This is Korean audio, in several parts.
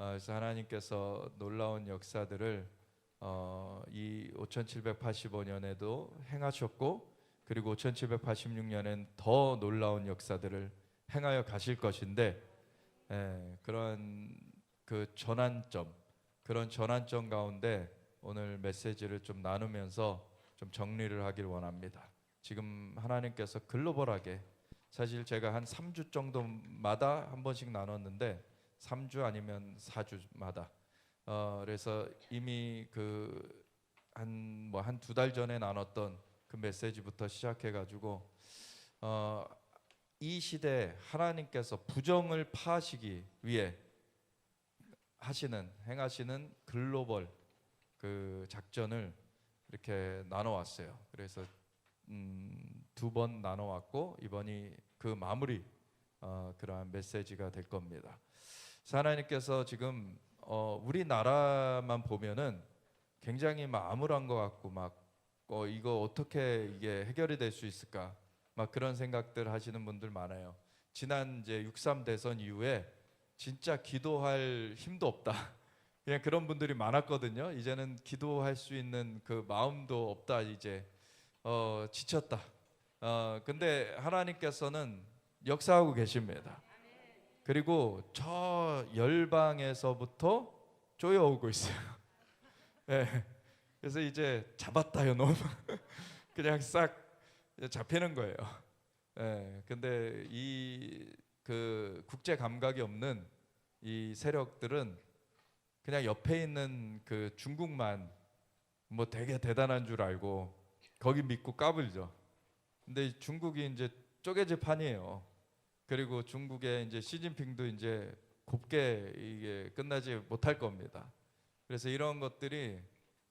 그래서 하나님께서 놀라운 역사들을 이 5785년에도 행하셨고, 그리고 5786년엔 더 놀라운 역사들을 행하여 가실 것인데, 그런 그런 전환점 가운데 오늘 메시지를 좀 나누면서 좀 정리를 하길 원합니다. 지금 하나님께서 글로벌하게, 사실 제가 한 3주 정도마다 한 번씩 나눴는데 3주 아니면 4주마다 그래서 이미 한 두 달 전에 나눴던 그 메시지부터 시작해 가지고 이 시대에 하나님께서 부정을 파하시기 위해 행하시는 글로벌 그 작전을 이렇게 나눠왔어요. 그래서 두 번 나눠왔고, 이번이 그 마무리 그러한 메시지가 될 겁니다. 그래서 하나님께서 지금 우리나라만 보면은 굉장히 막 암울한 것 같고, 이거 어떻게 이게 해결이 될 수 있을까, 막 그런 생각들 하시는 분들 많아요. 지난 이제 6.3 대선 이후에 진짜 기도할 힘도 없다, 그냥 그런 분들이 많았거든요. 이제는 기도할 수 있는 그 마음도 없다, 이제 지쳤다. 근데 하나님께서는 역사하고 계십니다. 그리고 저 열방에서부터 쪼여오고 있어요. 네. 그래서 이제 잡았다요, 놈. 그냥 싹 잡히는 거예요. 네. 근데 이 국제 감각이 없는 이 세력들은 그냥 옆에 있는 그 중국만 뭐 되게 대단한 줄 알고 거기 믿고 까불죠. 근데 중국이 이제 쪼개질 판이에요. 그리고 중국의 이제 시진핑도 이제 곱게 이게 끝나지 못할 겁니다. 그래서 이런 것들이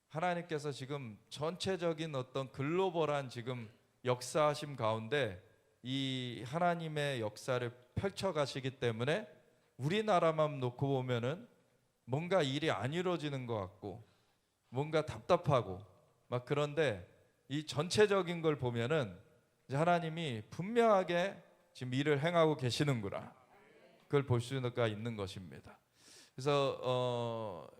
하나님께서 지금 전체적인 어떤 글로벌한 지금 역사하심 가운데 이 하나님의 역사를 펼쳐 가시기 때문에 우리나라만 놓고 보면은 뭔가 일이 안 이루어지는 것 같고 뭔가 답답하고 막, 그런데 이 전체적인 걸 보면은 이제 하나님이 분명하게 지금 일을 행하고 계시는구나, 그걸 볼 수가 있는 것입니다. 그래서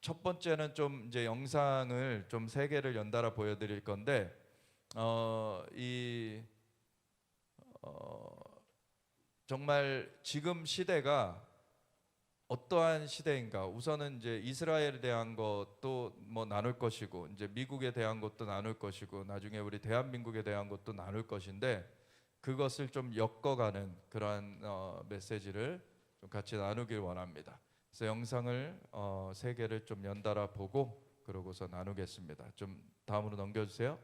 첫 번째는 좀 이제 영상을 좀 3개를 연달아 보여드릴 건데, 정말 지금 시대가 어떠한 시대인가. 우선은 이제 이스라엘에 대한 것도 뭐 나눌 것이고, 이제 미국에 대한 것도 나눌 것이고, 나중에 우리 대한민국에 대한 것도 나눌 것인데, 그것을 좀 엮어가는 그러한 메시지를 좀 같이 나누길 원합니다. 그래서 영상을 3개를 좀 연달아 보고 그러고서 나누겠습니다. 좀 다음으로 넘겨주세요.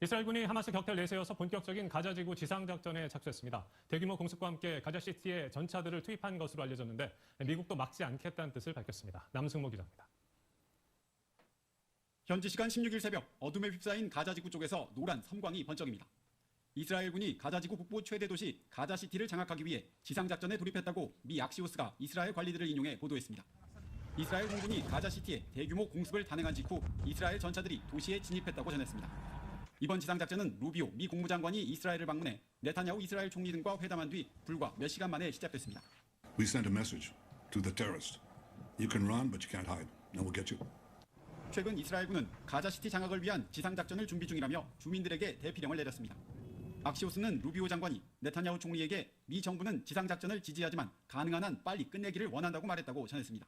이스라엘군이 하마스 격퇴를 내세워서 본격적인 가자지구 지상작전에 착수했습니다. 대규모 공습과 함께 가자시티에 전차들을 투입한 것으로 알려졌는데 미국도 막지 않겠다는 뜻을 밝혔습니다. 남승모 기자입니다. 현지 시간 16일 새벽 어둠에 휩싸인 가자지구 쪽에서 노란 섬광이 번쩍입니다. 이스라엘군이 가자지구 북부 최대 도시 가자시티를 장악하기 위해 지상작전에 돌입했다고 미 악시오스가 이스라엘 관리들을 인용해 보도했습니다. 이스라엘 공군이 가자시티에 대규모 공습을 단행한 직후 이스라엘 전차들이 도시에 진입했다고 전했습니다. 이번 지상작전은 루비오 미 국무장관이 이스라엘을 방문해 네타냐후 이스라엘 총리 등과 회담한 뒤 불과 몇 시간 만에 시작됐습니다. We sent a message to the terrorists. You can run, but you can't hide. And we'll get you. 최근 이스라엘군은 가자시티 장악을 위한 지상작전을 준비 중이라며 주민들에게 대피령을 내렸습니다. 악시오스는 루비오 장관이 네타냐후 총리에게 미 정부는 지상작전을 지지하지만 가능한 한 빨리 끝내기를 원한다고 말했다고 전했습니다.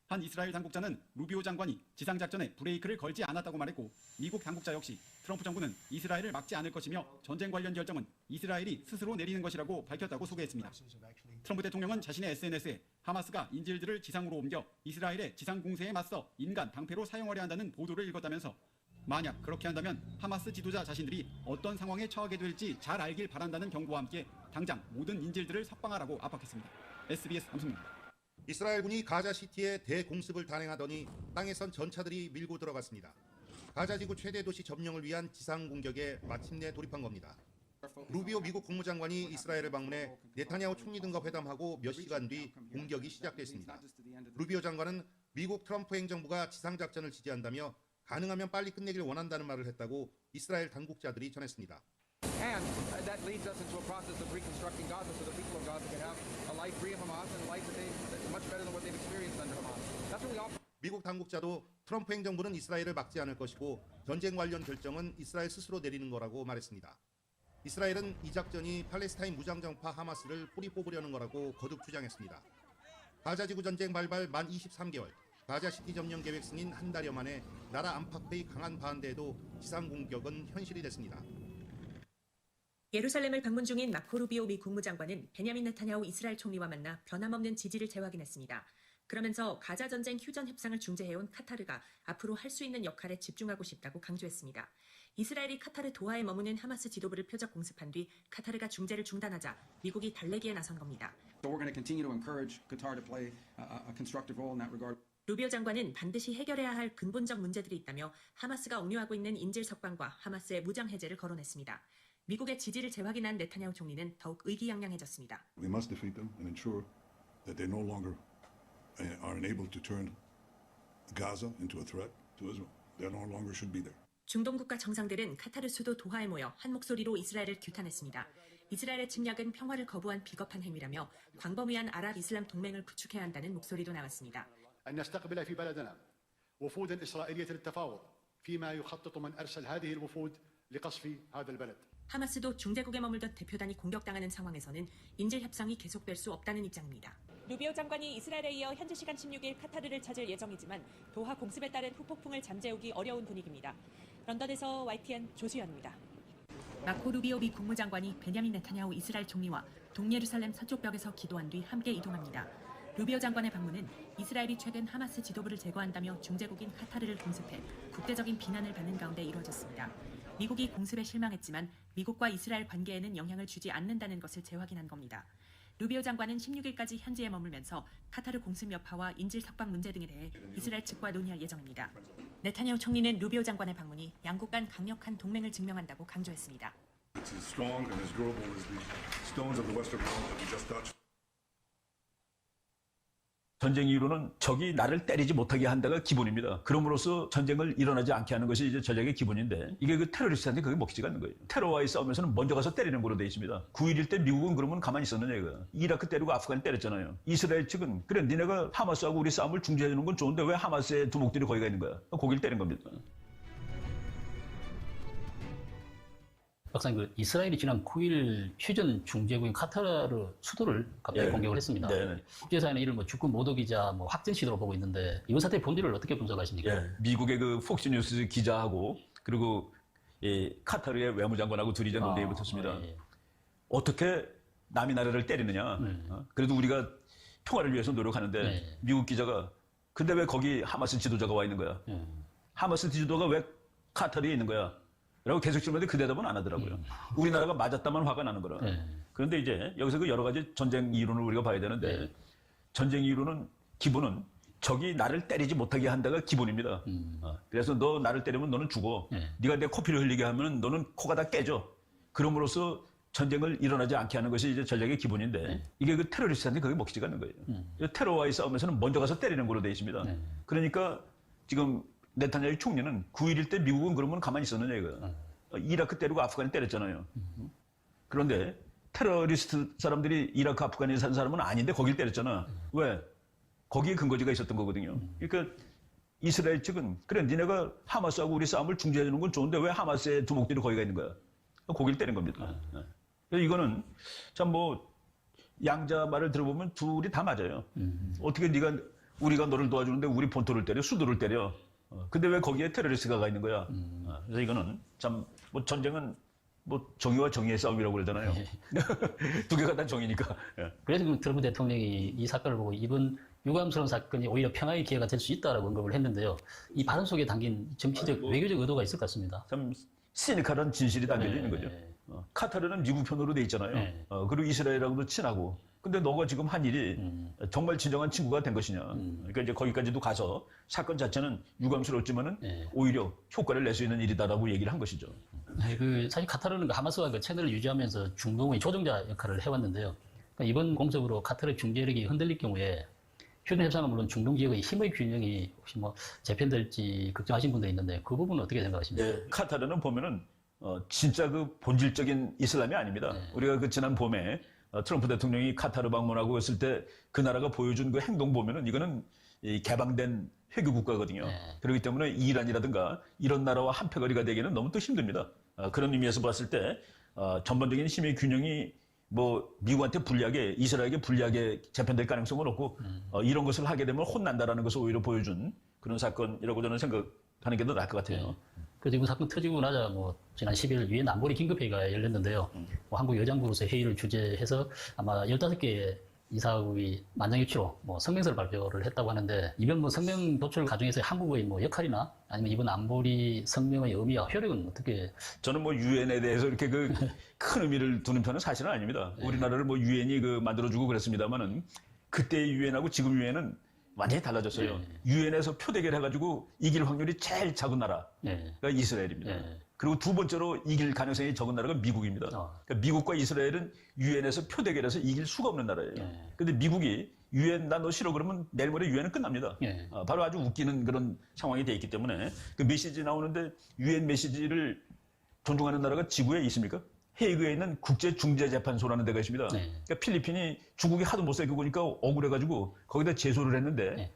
한 이스라엘 당국자는 루비오 장관이 지상작전에 브레이크를 걸지 않았다고 말했고, 미국 당국자 역시 트럼프 정부는 이스라엘을 막지 않을 것이며 전쟁 관련 결정은 이스라엘이 스스로 내리는 것이라고 밝혔다고 소개했습니다. 트럼프 대통령은 자신의 SNS에 하마스가 인질들을 지상으로 옮겨 이스라엘의 지상 공세에 맞서 인간 방패로 사용하려 한다는 보도를 읽었다면서, 만약 그렇게 한다면 하마스 지도자 자신들이 어떤 상황에 처하게 될지 잘 알길 바란다는 경고와 함께 당장 모든 인질들을 석방하라고 압박했습니다. SBS 남승모입니다. 이스라엘군이 가자시티에 대공습을 단행하더니 땅에선 전차들이 밀고 들어갔습니다. 가자지구 최대 도시 점령을 위한 지상 공격에 마침내 돌입한 겁니다. 루비오 미국 국무장관이 이스라엘을 방문해 네타냐후 총리 등과 회담하고 몇 시간 뒤 공격이 시작됐습니다. 루비오 장관은 미국 트럼프 행정부가 지상작전을 지지한다며 가능하면 빨리 끝내기를 원한다는 말을 했다고 이스라엘 당국자들이 전했습니다. And that leads us into a process of reconstructing Gaza so the people of Gaza can have a life free of Hamas and a life that they much 미국 당국자도 트럼프 행정부는 이스라엘을 막지 않을 것이고 전쟁 관련 결정은 이스라엘 스스로 내리는 거라고 말했습니다. 이스라엘은 이 작전이 팔레스타인 무장정파 하마스를 뿌리 뽑으려는 거라고 거듭 주장했습니다. 가자지구 전쟁 발발 만 23개월, 가자시티 점령 계획 승인 한 달여 만에 나라 안팎의 강한 반대에도 지상 공격은 현실이 됐습니다. 예루살렘을 방문 중인 마코 루비오 미 국무장관은 베냐민 네타냐후 이스라엘 총리와 만나 변함없는 지지를 재확인했습니다. 그러면서 가자 전쟁 휴전 협상을 중재해온 카타르가 앞으로 할 수 있는 역할에 집중하고 싶다고 강조했습니다. 이스라엘이 카타르 도하에 머무는 하마스 지도부를 표적 공습한 뒤 카타르가 중재를 중단하자 미국이 달래기에 나선 겁니다. So we're going to continue to encourage Qatar to play a constructive role in that regard. 루비오 장관은 반드시 해결해야 할 근본적 문제들이 있다며 하마스가 억류하고 있는 인질 석방과 하마스의 무장 해제를 거론했습니다. 미국의 지지를 재확인한 네타냐후 총리는 더욱 의기양양해졌습니다. We must defeat them and ensure that they no longer are enabled to turn Gaza into a threat to Israel. They no longer should be there. 중동 국가 정상들은 카타르 수도 도하에 모여 한 목소리로 이스라엘을 규탄했습니다. 이스라엘의 침략은 평화를 거부한 비겁한 행위라며 광범위한 아랍 이슬람 동맹을 구축해야 한다는 목소리도 나왔습니다. أن نستقبل في بلدنا وفودا إسرائيلية للتفاوض فيما يخطط من أرسل هذه الوفود لقصف هذا البلد. 하마스도 중재국에 머물던 대표단이 공격당하는 상황에서는 인질 협상이 계속될 수 없다는 입장입니다. 루비오 장관이 이스라엘에 이어 현지 시간 16일 카타르를 찾을 예정이지만 도하 공습에 따른 후폭풍을 잠재우기 어려운 분위기입니다. 런던에서 YTN 조수연입니다. 마코 루비오 미 국무장관이 베냐민 네타냐후 이스라엘 총리와 동예루살렘 서쪽 벽에서 기도한 뒤 함께 이동합니다. 루비오 장관의 방문은 이스라엘이 최근 하마스 지도부를 제거한다며 중재국인 카타르를 공습해 국제적인 비난을 받는 가운데 이루어졌습니다. 미국이 공습에 실망했지만 미국과 이스라엘 관계에는 영향을 주지 않는다는 것을 재확인한 겁니다. 루비오 장관은 16일까지 현지에 머물면서 카타르 공습 여파와 인질 석방 문제 등에 대해 이스라엘 측과 논의할 예정입니다. 네타냐후 총리는 루비오 장관의 방문이 양국 간 강력한 동맹을 증명한다고 강조했습니다. It's as strong and as durable as the stones of the Western Wall that we just touched. 전쟁 이후로는 적이 나를 때리지 못하게 한다가 기본입니다. 그럼으로써 전쟁을 일어나지 않게 하는 것이 이제 전략의 기본인데 이게 그 테러리스트한테 그게 먹히지가 않는 거예요. 테러와의 싸움에서는 먼저 가서 때리는 거로 돼 있습니다. 9.11 때 미국은 그러면 가만히 있었느냐 이거. 이라크 때리고 아프간 때렸잖아요. 이스라엘 측은 그래 니네가 하마스하고 우리 싸움을 중재해 주는 건 좋은데 왜 하마스의 두목들이 거기 가 있는 거야. 거길 때린 겁니다. 박사님, 그 이스라엘이 지난 9일 휴전 중재국인 카타르 수도를 갑자기 공격을 했습니다. 국제사회는 이를 뭐 주권 모독이자 뭐 확전 시도로 보고 있는데 이번 사태의 본질을 어떻게 분석하십니까? 미국의 그 폭스뉴스 기자하고 그리고 카타르의 외무장관하고 둘이 논쟁이 붙었습니다. 어떻게 남의 나라를 때리느냐? 그래도 우리가 평화를 위해서 노력하는데 미국 기자가 근데 왜 거기 하마스 지도자가 와 있는 거야? 하마스 지도자가 왜 카타르에 있는 거야? 라고 계속 질문했는데 그 대답은 안 하더라고요. 우리나라가 맞았다만 화가 나는 거라. 그런데 이제 여기서 그 여러 가지 전쟁 이론을 우리가 봐야 되는데 전쟁 이론은 기본은 적이 나를 때리지 못하게 한다가 기본입니다. 그래서 너 나를 때리면 너는 죽어. 네가 내 코피를 흘리게 하면 너는 코가 다 깨져. 그럼으로써 전쟁을 일어나지 않게 하는 것이 이제 전략의 기본인데 이게 그 테러리스트한테 그게 먹히지가 않는 거예요. 테러와의 싸움에서는 먼저 가서 때리는 걸로 돼 있습니다. 그러니까 지금 네타냐후 총리는 9.11 때 미국은 그러면 가만히 있었느냐 이거야. 이라크 때리고 아프간 때렸잖아요. 그런데 테러리스트 사람들이 이라크 아프간에 산 사람은 아닌데 거길 때렸잖아. 왜? 거기에 근거지가 있었던 거거든요. 그러니까 이스라엘 측은 그래 니네가 하마스하고 우리 싸움을 중재해 주는 건 좋은데 왜 하마스의 두목들이 거기 가 있는 거야. 거길 때린 겁니다. 이거는 참 뭐 양자 말을 들어보면 둘이 다 맞아요. 어떻게 우리가 너를 도와주는데 우리 본토를 때려 수도를 때려. 근데 왜 거기에 테러리스트가 가 있는 거야? 그래서 이거는 참 뭐 전쟁은 뭐 정의와 정의의 싸움이라고 그러잖아요. 두 개가 다 정의니까. 그래서 그 트럼프 대통령이 이 사건을 보고 이번 유감스러운 사건이 오히려 평화의 기회가 될 수 있다라고 언급을 했는데요. 이 발언 속에 담긴 정치적, 외교적 의도가 있을 것 같습니다. 참 시니컬한 진실이 담겨져 있는 거죠. 카타르는 미국 편으로 돼 있잖아요. 그리고 이스라엘하고도 친하고. 근데 너가 지금 한 일이 정말 진정한 친구가 된 것이냐. 그러니까 이제 거기까지도 가서 사건 자체는 유감스럽지만은 오히려 효과를 낼 수 있는 일이다라고 얘기를 한 것이죠. 사실 카타르는 하마스와 그 채널을 유지하면서 중동의 조정자 역할을 해왔는데요. 그러니까 이번 공습으로 카타르 중재력이 흔들릴 경우에 휴전 협상은 물론 중동 지역의 힘의 균형이 혹시 뭐 재편될지 걱정하신 분도 있는데 그 부분은 어떻게 생각하십니까? 카타르는 보면은 진짜 그 본질적인 이슬람이 아닙니다. 우리가 그 지난 봄에 트럼프 대통령이 카타르 방문하고 했을 때 그 나라가 보여준 그 행동 보면은 이거는 이 개방된 회교 국가거든요. 그렇기 때문에 이란이라든가 이런 나라와 한패거리가 되기는 너무 또 힘듭니다. 그런 의미에서 봤을 때 전반적인 힘의 균형이 뭐 미국한테 불리하게 이스라엘에게 불리하게 재편될 가능성은 없고 이런 것을 하게 되면 혼난다라는 것을 오히려 보여준 그런 사건이라고 저는 생각하는 게 더 나을 것 같아요. 그래서 이번 사건 터지고 나자 뭐 지난 10일 유엔 안보리 긴급회의가 열렸는데요. 뭐 한국 여장부로서 회의를 주재해서 아마 15개의 이사국이 만장일치로 뭐 성명서를 발표를 했다고 하는데 이번 뭐 성명 도출 과정에서 한국의 뭐 역할이나 아니면 이번 안보리 성명의 의미와 효력은 어떻게? 저는 뭐 유엔에 대해서 이렇게 그 큰 의미를 두는 편은 사실은 아닙니다. 우리나라를 뭐 유엔이 그 만들어주고 그랬습니다만은 그때의 유엔하고 지금 유엔은 완전히 달라졌어요. 유엔에서 표대결 해가지고 이길 확률이 제일 작은 나라가 이스라엘입니다. 그리고 두 번째로 이길 가능성이 적은 나라가 미국입니다. 그러니까 미국과 이스라엘은 유엔에서 표대결해서 이길 수가 없는 나라예요. 근데 미국이 유엔 나 너 싫어 그러면 내일 모레 유엔은 끝납니다. 바로 아주 웃기는 그런 상황이 돼 있기 때문에 그 메시지 나오는데 유엔 메시지를 존중하는 나라가 지구에 있습니까? 헤이그에 있는 국제중재재판소라는 데가 있습니다. 그러니까 필리핀이 중국이 하도 못 살펴보니까 억울해가지고 거기다 제소를 했는데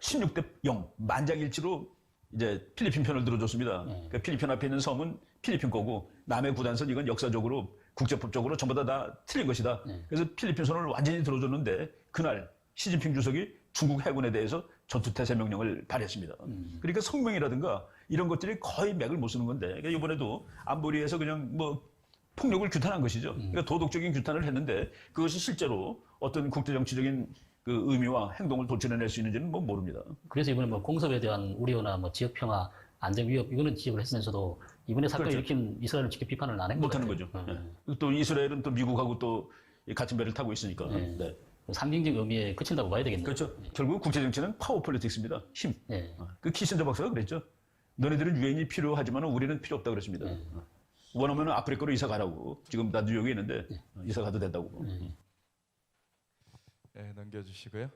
16대 0 만장일치로 이제 필리핀 편을 들어줬습니다. 그러니까 필리핀 앞에 있는 섬은 필리핀 거고 남의 구단선 이건 역사적으로 국제법적으로 전부 다 틀린 것이다. 그래서 필리핀 선을 완전히 들어줬는데 그날 시진핑 주석이 중국 해군에 대해서 전투태세 명령을 발했습니다. 그러니까 성명이라든가 이런 것들이 거의 맥을 못 쓰는 건데 그러니까 이번에도 안보리에서 그냥 뭐 폭력을 규탄한 것이죠. 그러니까 도덕적인 규탄을 했는데 그것이 실제로 어떤 국제정치적인 그 의미와 행동을 도출해낼 수 있는지는 뭐 모릅니다. 그래서 이번에 뭐 공섭에 대한 우려나 뭐 지역 평화, 안전 위협 이거는 지적을 했으면서도 이번에 사건을 일으킨 이스라엘은 직접 비판을 안 한 거죠. 못하는 거죠. 또 이스라엘은 또 미국하고 또 같은 배를 타고 있으니까. 상징적 의미에 그친다고 봐야 되겠네요. 그렇죠. 결국 국제정치는 파워 폴리틱스입니다. 힘. 그 키신저 박사가 그랬죠. 너네들은 유엔이 필요하지만 우리는 필요 없다 그랬습니다. 원하면 아프리카로 이사 가라고. 지금 나 뉴욕에 있는데 이사 가도 된다고. 네, 넘겨주시고요.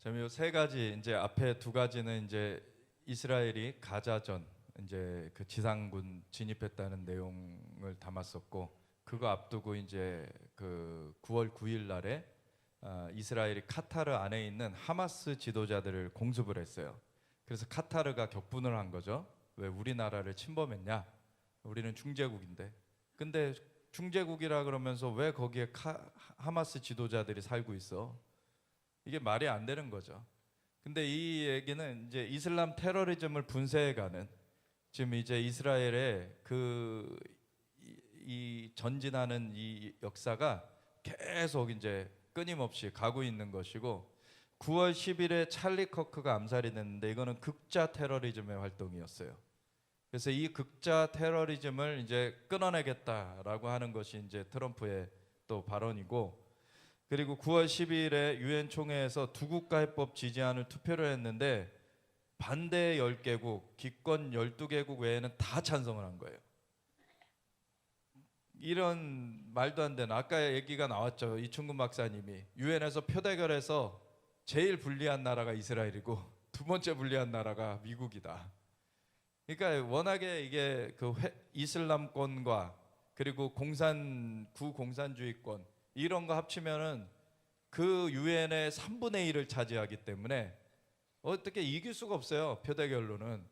저는 요세 가지 이제 앞에 두 가지는 이제 이스라엘이 가자전 이제 그 지상군 진입했다는 내용을 담았었고 그거 앞두고 이제 그 9월 9일 날에 이스라엘이 카타르 안에 있는 하마스 지도자들을 공습을 했어요. 그래서 카타르가 격분을 한 거죠. 왜 우리나라를 침범했냐? 우리는 중재국인데. 근데 중재국이라 그러면서 왜 거기에 하마스 지도자들이 살고 있어? 이게 말이 안 되는 거죠. 근데 이 얘기는 이제 이슬람 테러리즘을 분쇄해가는 지금 이제 이스라엘의 이 전진하는 이 역사가 계속 이제 끊임없이 가고 있는 것이고 9월 10일에 찰리 커크가 암살이 됐는데 이거는 극자 테러리즘의 활동이었어요. 그래서 이 극자 테러리즘을 이제 끊어내겠다라고 하는 것이 이제 트럼프의 또 발언이고 그리고 9월 10일에 유엔 총회에서 두국가 해법 지지안을 투표를 했는데 반대 10개국, 기권 12개국 외에는 다 찬성을 한 거예요. 이런 말도 안 되는 아까 얘기가 나왔죠. 이충근 박사님이 유엔에서 표대결해서 제일 불리한 나라가 이스라엘이고 두 번째 불리한 나라가 미국이다. 그러니까 워낙에 이게 그 이슬람권과 그리고 구공산주의권 이런 거 합치면은 그 유엔의 3분의 1을 차지하기 때문에 어떻게 이길 수가 없어요. 표대결로는.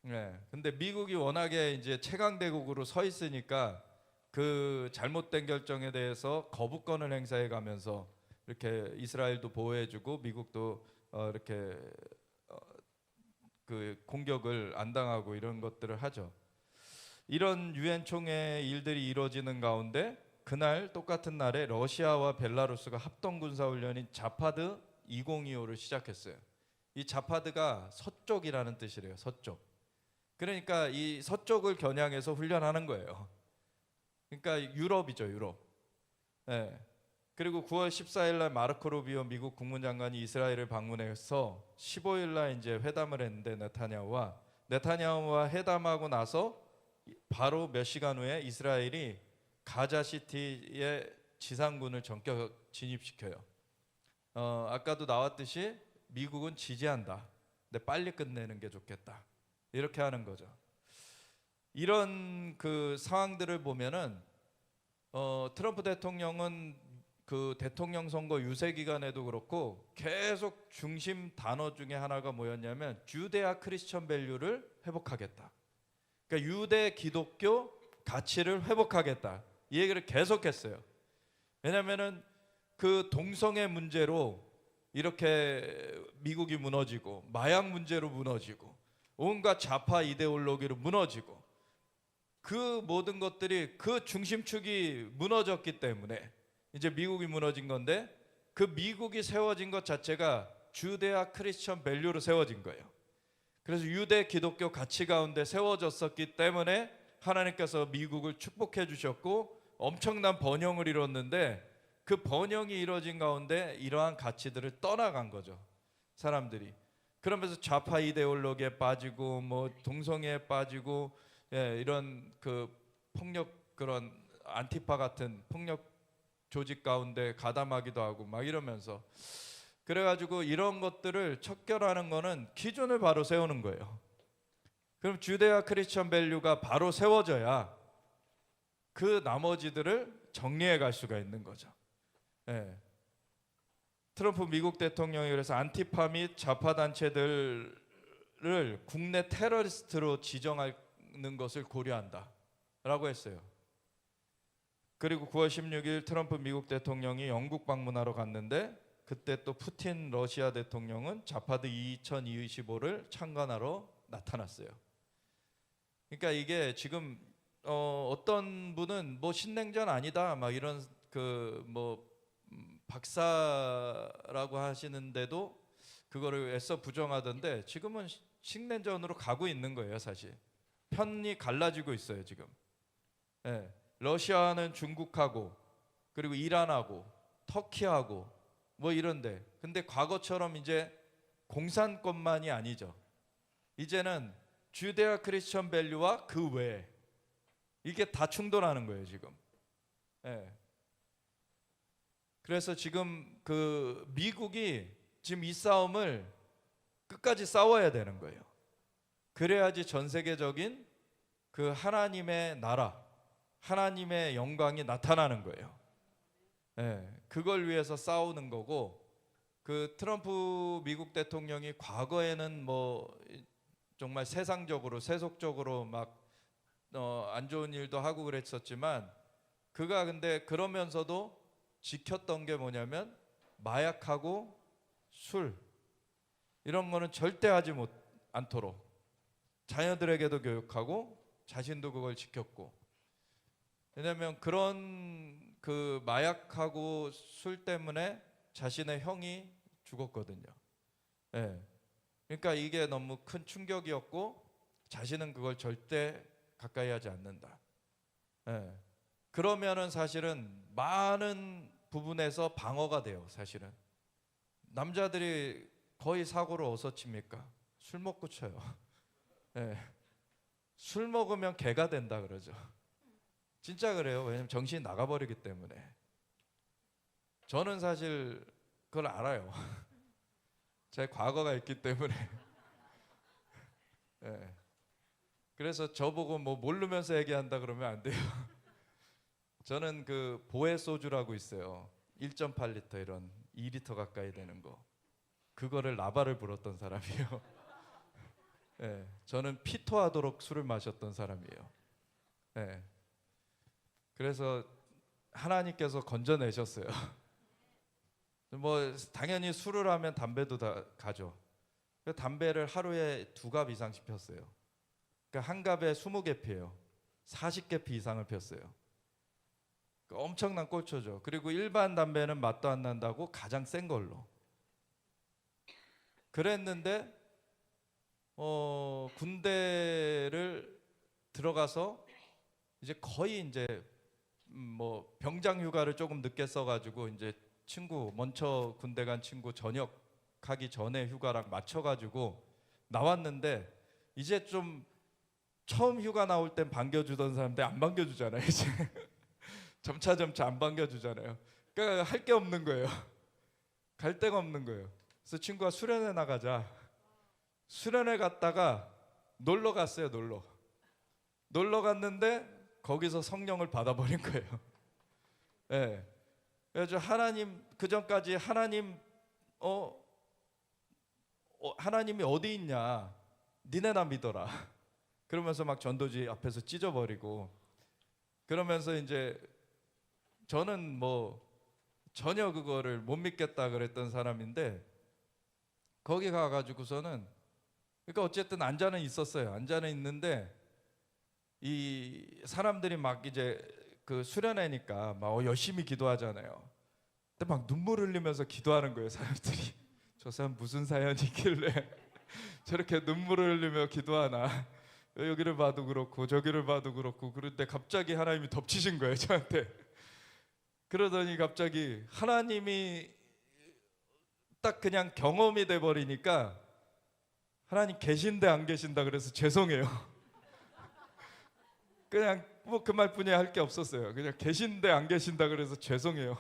네. 근데 미국이 워낙에 이제 최강대국으로 서 있으니까 그 잘못된 결정에 대해서 거부권을 행사해 가면서 이렇게 이스라엘도 보호해주고 미국도 이렇게 그 공격을 안 당하고 이런 것들을 하죠. 이런 유엔 총회 일들이 이루어지는 가운데 그날 똑같은 날에 러시아와 벨라루스가 합동 군사 훈련인 자파드 2025를 시작했어요. 이 자파드가 서쪽이라는 뜻이래요. 서쪽. 그러니까 이 서쪽을 겨냥해서 훈련하는 거예요. 그러니까 유럽이죠, 유럽. 네. 그리고 9월 14일 날 마르코 루비오 미국 국무장관이 이스라엘을 방문해서 15일 날 이제 회담을 했는데 네타냐후와 회담하고 나서 바로 몇 시간 후에 이스라엘이 가자시티의 지상군을 전격 진입시켜요. 아까도 나왔듯이 미국은 지지한다. 근데 빨리 끝내는 게 좋겠다. 이렇게 하는 거죠. 이런 그 상황들을 보면은 트럼프 대통령은 그 대통령 선거 유세 기간에도 그렇고 계속 중심 단어 중에 하나가 뭐였냐면 주데아 크리스천 밸류를 회복하겠다. 그러니까 유대 기독교 가치를 회복하겠다. 이 얘기를 계속했어요. 왜냐면은 그 동성애 문제로 이렇게 미국이 무너지고 마약 문제로 무너지고 온갖 좌파 이데올로기로 무너지고 그 모든 것들이 그 중심축이 무너졌기 때문에 이제 미국이 무너진 건데 그 미국이 세워진 것 자체가 주데아 크리스천 밸류로 세워진 거예요. 그래서 유대 기독교 가치 가운데 세워졌었기 때문에 하나님께서 미국을 축복해 주셨고 엄청난 번영을 이뤘는데 그 번영이 이루어진 가운데 이러한 가치들을 떠나간 거죠. 사람들이. 그러면서 좌파 이데올로기에 빠지고 뭐 동성애에 빠지고 이런 그 폭력 그런 안티파 같은 폭력 조직 가운데 가담하기도 하고 막 이러면서 그래가지고 이런 것들을 척결하는 거는 기준을 바로 세우는 거예요. 그럼 주데아 크리스천 밸류가 바로 세워져야 그 나머지들을 정리해 갈 수가 있는 거죠. 트럼프 미국 대통령이 그래서 안티파 및 좌파 단체들을 국내 테러리스트로 지정하는 것을 고려한다라고 했어요. 그리고 9월 16일 트럼프 미국 대통령이 영국 방문하러 갔는데 그때 또 푸틴 러시아 대통령은 자파드 2025를 참관하러 나타났어요. 그러니까 이게 지금 어떤 분은 뭐 신냉전 아니다 막 이런 그 뭐 박사라고 하시는데도 그거를 애써 부정하던데 지금은 신냉전으로 가고 있는 거예요. 사실 편이 갈라지고 있어요 지금. 러시아는 중국하고 그리고 이란하고 터키하고 뭐 이런데 근데 과거처럼 이제 공산권만이 아니죠. 이제는 주데아 크리스천 밸류와 그 외에 이게 다 충돌하는 거예요 지금. 그래서 지금 그 미국이 지금 이 싸움을 끝까지 싸워야 되는 거예요. 그래야지 전 세계적인 그 하나님의 나라 하나님의 영광이 나타나는 거예요. 그걸 위해서 싸우는 거고 그 트럼프 미국 대통령이 과거에는 뭐 정말 세상적으로 세속적으로 막 안 좋은 일도 하고 그랬었지만 그가 근데 그러면서도 지켰던 게 뭐냐면 마약하고 술 이런 거는 절대 하지 않도록 자녀들에게도 교육하고 자신도 그걸 지켰고 왜냐하면 그런 그 마약하고 술 때문에 자신의 형이 죽었거든요. 그러니까 이게 너무 큰 충격이었고 자신은 그걸 절대 가까이 하지 않는다. 그러면은 사실은 많은 부분에서 방어가 돼요. 사실은 남자들이 거의 사고를 어디서 칩니까? 술 먹고 쳐요. 술 먹으면 개가 된다 그러죠. 진짜 그래요. 왜냐면 정신이 나가버리기 때문에. 저는 사실 그걸 알아요. 제 과거가 있기 때문에. 그래서 저보고 뭐 모르면서 얘기한다 그러면 안 돼요. 저는 그 보헤 소주라고 있어요. 1.8리터 이런 2리터 가까이 되는 거. 그거를 나발을 불었던 사람이에요. 저는 피토하도록 술을 마셨던 사람이에요. 그래서 하나님께서 건져내셨어요. 뭐 당연히 술을 하면 담배도 다 가죠. 담배를 하루에 2갑 이상씩 폈어요. 그러니까 한 갑에 20개 피해요. 40개 피 이상을 폈어요. 그러니까 엄청난 꼴초죠. 그리고 일반 담배는 맛도 안 난다고 가장 센 걸로. 그랬는데 군대를 들어가서 이제 거의 이제 뭐 병장 휴가를 조금 늦게 써가지고 이제 친구 먼저 군대 간 친구 전역하기 전에 휴가랑 맞춰가지고 나왔는데 이제 좀 처음 휴가 나올 땐 반겨주던 사람들 안 반겨주잖아요. 이제 점차 안 반겨주잖아요. 그러니까 할 게 없는 거예요. 갈 데가 없는 거예요. 그래서 친구가 수련회 나가자. 수련회 갔다가 놀러 갔어요. 놀러 갔는데 거기서 성령을 받아버린 거예요. 그래서 하나님 그 전까지 하나님이 어디 있냐? 니네나 믿어라. 그러면서 막 전도지 앞에서 찢어버리고 그러면서 이제 저는 뭐 전혀 그거를 못 믿겠다 그랬던 사람인데 거기 가가지고서는 그러니까 어쨌든 앉아는 있었어요. 앉아는 있는데 이 사람들이 막 이제 그 수련회니까 막 열심히 기도하잖아요. 근데 막 눈물 흘리면서 기도하는 거예요, 사람들이. 저 사람 무슨 사연이 있길래 저렇게 눈물을 흘리며 기도하나. 여기를 봐도 그렇고 저기를 봐도 그렇고. 그런데 갑자기 하나님이 덮치신 거예요, 저한테. 그러더니 갑자기 하나님이 딱 그냥 경험이 돼 버리니까 하나님 계신데 안 계신다 그래서 죄송해요. 그냥 뭐 그 말뿐이야 할 게 없었어요. 그냥 계신데 안 계신다 그래서 죄송해요.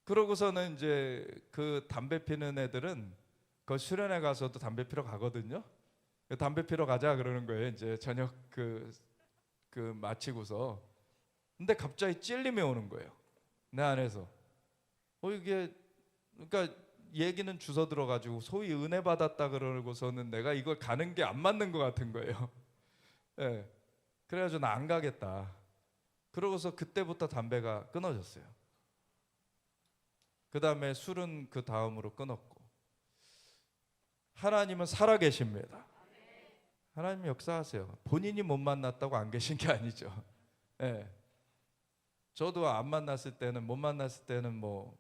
그러고서는 이제 그 담배 피는 애들은 그 수련회 가서도 담배 피러 가거든요. 담배 피러 가자 그러는 거예요. 이제 저녁 그 마치고서. 근데 갑자기 찔림이 오는 거예요. 내 안에서. 이게 그러니까 얘기는 주워 들어가지고 소위 은혜 받았다 그러고서는 내가 이걸 가는 게 안 맞는 것 같은 거예요. 예. 그래가지고 나 안 가겠다. 그러고서 그때부터 담배가 끊어졌어요. 그 다음에 술은 그 다음으로 끊었고. 하나님은 살아계십니다. 하나님 역사하세요. 본인이 못 만났다고 안 계신 게 아니죠. 예. 저도 안 만났을 때는 못 만났을 때는 뭐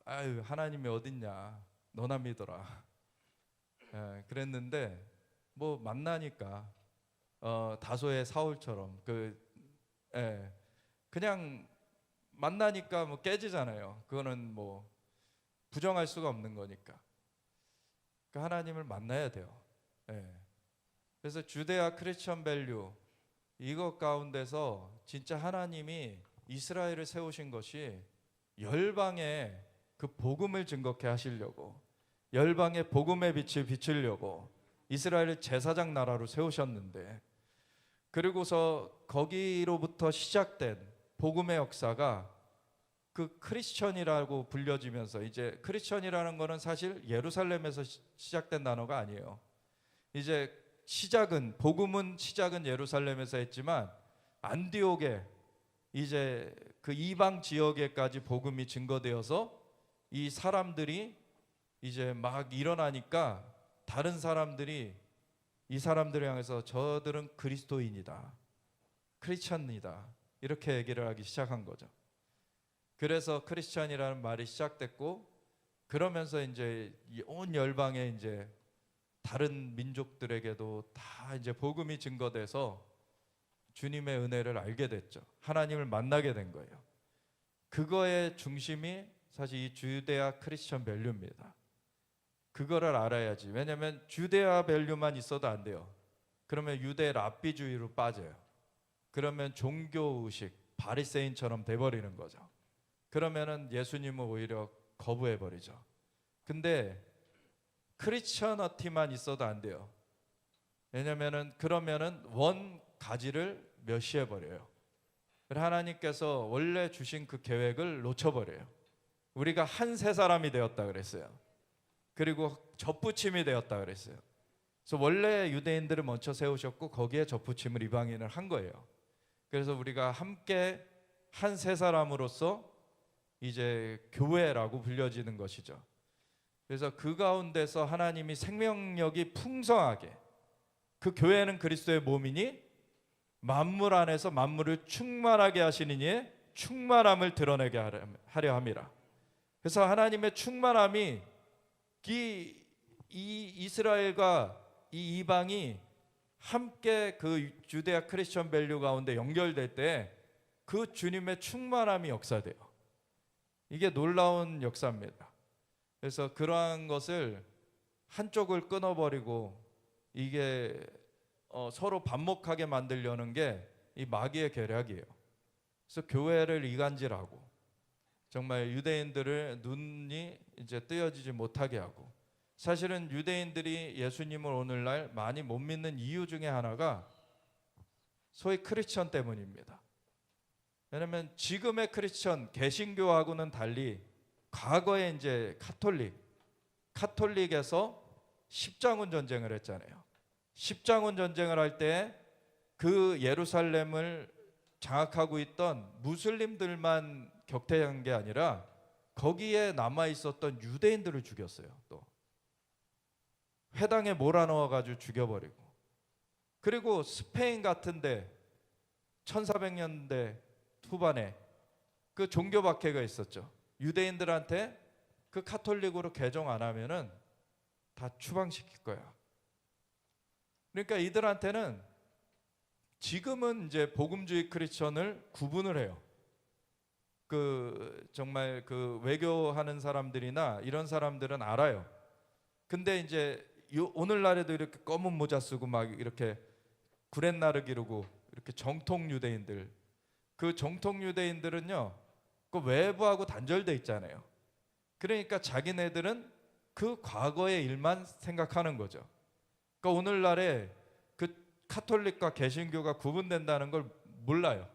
아유 하나님이 어딨냐 너나 믿어라. 예, 그랬는데 뭐 만나니까 다소의 사울처럼 그냥 만나니까 뭐 깨지잖아요. 그거는 뭐 부정할 수가 없는 거니까. 그러니까 하나님을 만나야 돼요. 예. 그래서 주데아 크리스천 밸류 이것 가운데서 진짜 하나님이 이스라엘을 세우신 것이 열방에 그 복음을 증거케 하시려고, 열방의 복음의 빛을 비추려고 이스라엘을 제사장 나라로 세우셨는데, 그리고서 거기로부터 시작된 복음의 역사가 그 크리스천이라고 불려지면서, 이제 크리스천이라는 거는 사실 예루살렘에서 시작된 단어가 아니에요. 이제 복음은 시작은 예루살렘에서 했지만 안디옥에 이제 그 이방 지역에까지 복음이 증거되어서 이 사람들이 이제 막 일어나니까 다른 사람들이 이 사람들을 향해서 저들은 그리스도인이다, 크리스천이다 이렇게 얘기를 하기 시작한 거죠. 그래서 크리스천이라는 말이 시작됐고, 그러면서 이제 온 열방에 이제 다른 민족들에게도 다 이제 복음이 증거돼서 주님의 은혜를 알게 됐죠. 하나님을 만나게 된 거예요. 그거의 중심이 사실 이 주데아 크리스천 밸류입니다. 그거를 알아야지. 왜냐하면 주데아 밸류만 있어도 안 돼요. 그러면 유대 랍비주의로 빠져요. 그러면 종교의식, 바리새인처럼 돼버리는 거죠. 그러면은 예수님을 오히려 거부해버리죠. 근데 크리스천어티만 있어도 안 돼요. 왜냐면은 그러면은 원 가지를 멸시해버려요. 하나님께서 원래 주신 그 계획을 놓쳐버려요. 우리가 한 세 사람이 되었다 그랬어요. 그리고 접붙임이 되었다 그랬어요. 그래서 원래 유대인들을 먼저 세우셨고 거기에 접붙임을 이방인을 한 거예요. 그래서 우리가 함께 한 세 사람으로서 이제 교회라고 불려지는 것이죠. 그래서 그 가운데서 하나님이 생명력이 풍성하게, 그 교회는 그리스도의 몸이니 만물 안에서 만물을 충만하게 하시는 이의 충만함을 드러내게 하려 함이라. 그래서 하나님의 충만함이 이 이스라엘과 이 이방이 함께 그 주데아 크리스천 밸류 가운데 연결될 때 그 주님의 충만함이 역사돼요. 이게 놀라운 역사입니다. 그래서 그러한 것을 한쪽을 끊어버리고 이게 서로 반목하게 만들려는 게 이 마귀의 계략이에요. 그래서 교회를 이간질하고 정말 유대인들을 눈이 이제 뜨여지지 못하게 하고, 사실은 유대인들이 예수님을 오늘날 많이 못 믿는 이유 중에 하나가 소위 크리스천 때문입니다. 왜냐하면 지금의 크리스천 개신교하고는 달리 과거에 이제 카톨릭에서 십자군 전쟁을 했잖아요. 십자군 전쟁을 할 때 그 예루살렘을 장악하고 있던 무슬림들만 격퇴한 게 아니라 거기에 남아 있었던 유대인들을 죽였어요. 또 회당에 몰아넣어 가지고 죽여버리고, 그리고 스페인 같은데 1400년대 후반에 그 종교 박해가 있었죠. 유대인들한테 그 카톨릭으로 개종 안 하면은 다 추방시킬 거야. 그러니까 이들한테는 지금은 이제 복음주의 크리스천을 구분을 해요. 그 정말 그 외교하는 사람들이나 이런 사람들은 알아요. 근데 이제 오늘날에도 이렇게 검은 모자 쓰고 막 이렇게 구렛나루 기르고 이렇게 정통 유대인들, 그 정통 유대인들은요, 그 외부하고 단절돼 있잖아요. 그러니까 자기네들은 그 과거의 일만 생각하는 거죠. 그러니까 오늘날에 그 카톨릭과 개신교가 구분된다는 걸 몰라요.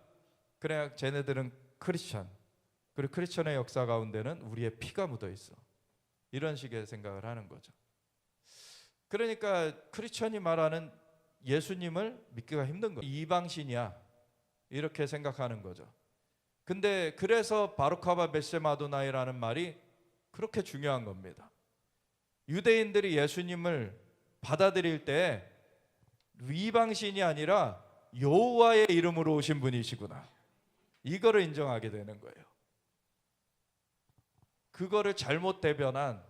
그래야 쟤네들은 크리스천, 그리고 크리스천의 역사 가운데는 우리의 피가 묻어 있어, 이런 식의 생각을 하는 거죠. 그러니까 크리스천이 말하는 예수님을 믿기가 힘든 거예요. 이방신이야, 이렇게 생각하는 거죠. 근데 그래서 바루카바 베세마도나이라는 말이 그렇게 중요한 겁니다. 유대인들이 예수님을 받아들일 때 이방신이 아니라 여호와의 이름으로 오신 분이시구나, 이거를 인정하게 되는 거예요. 그거를 잘못 대변한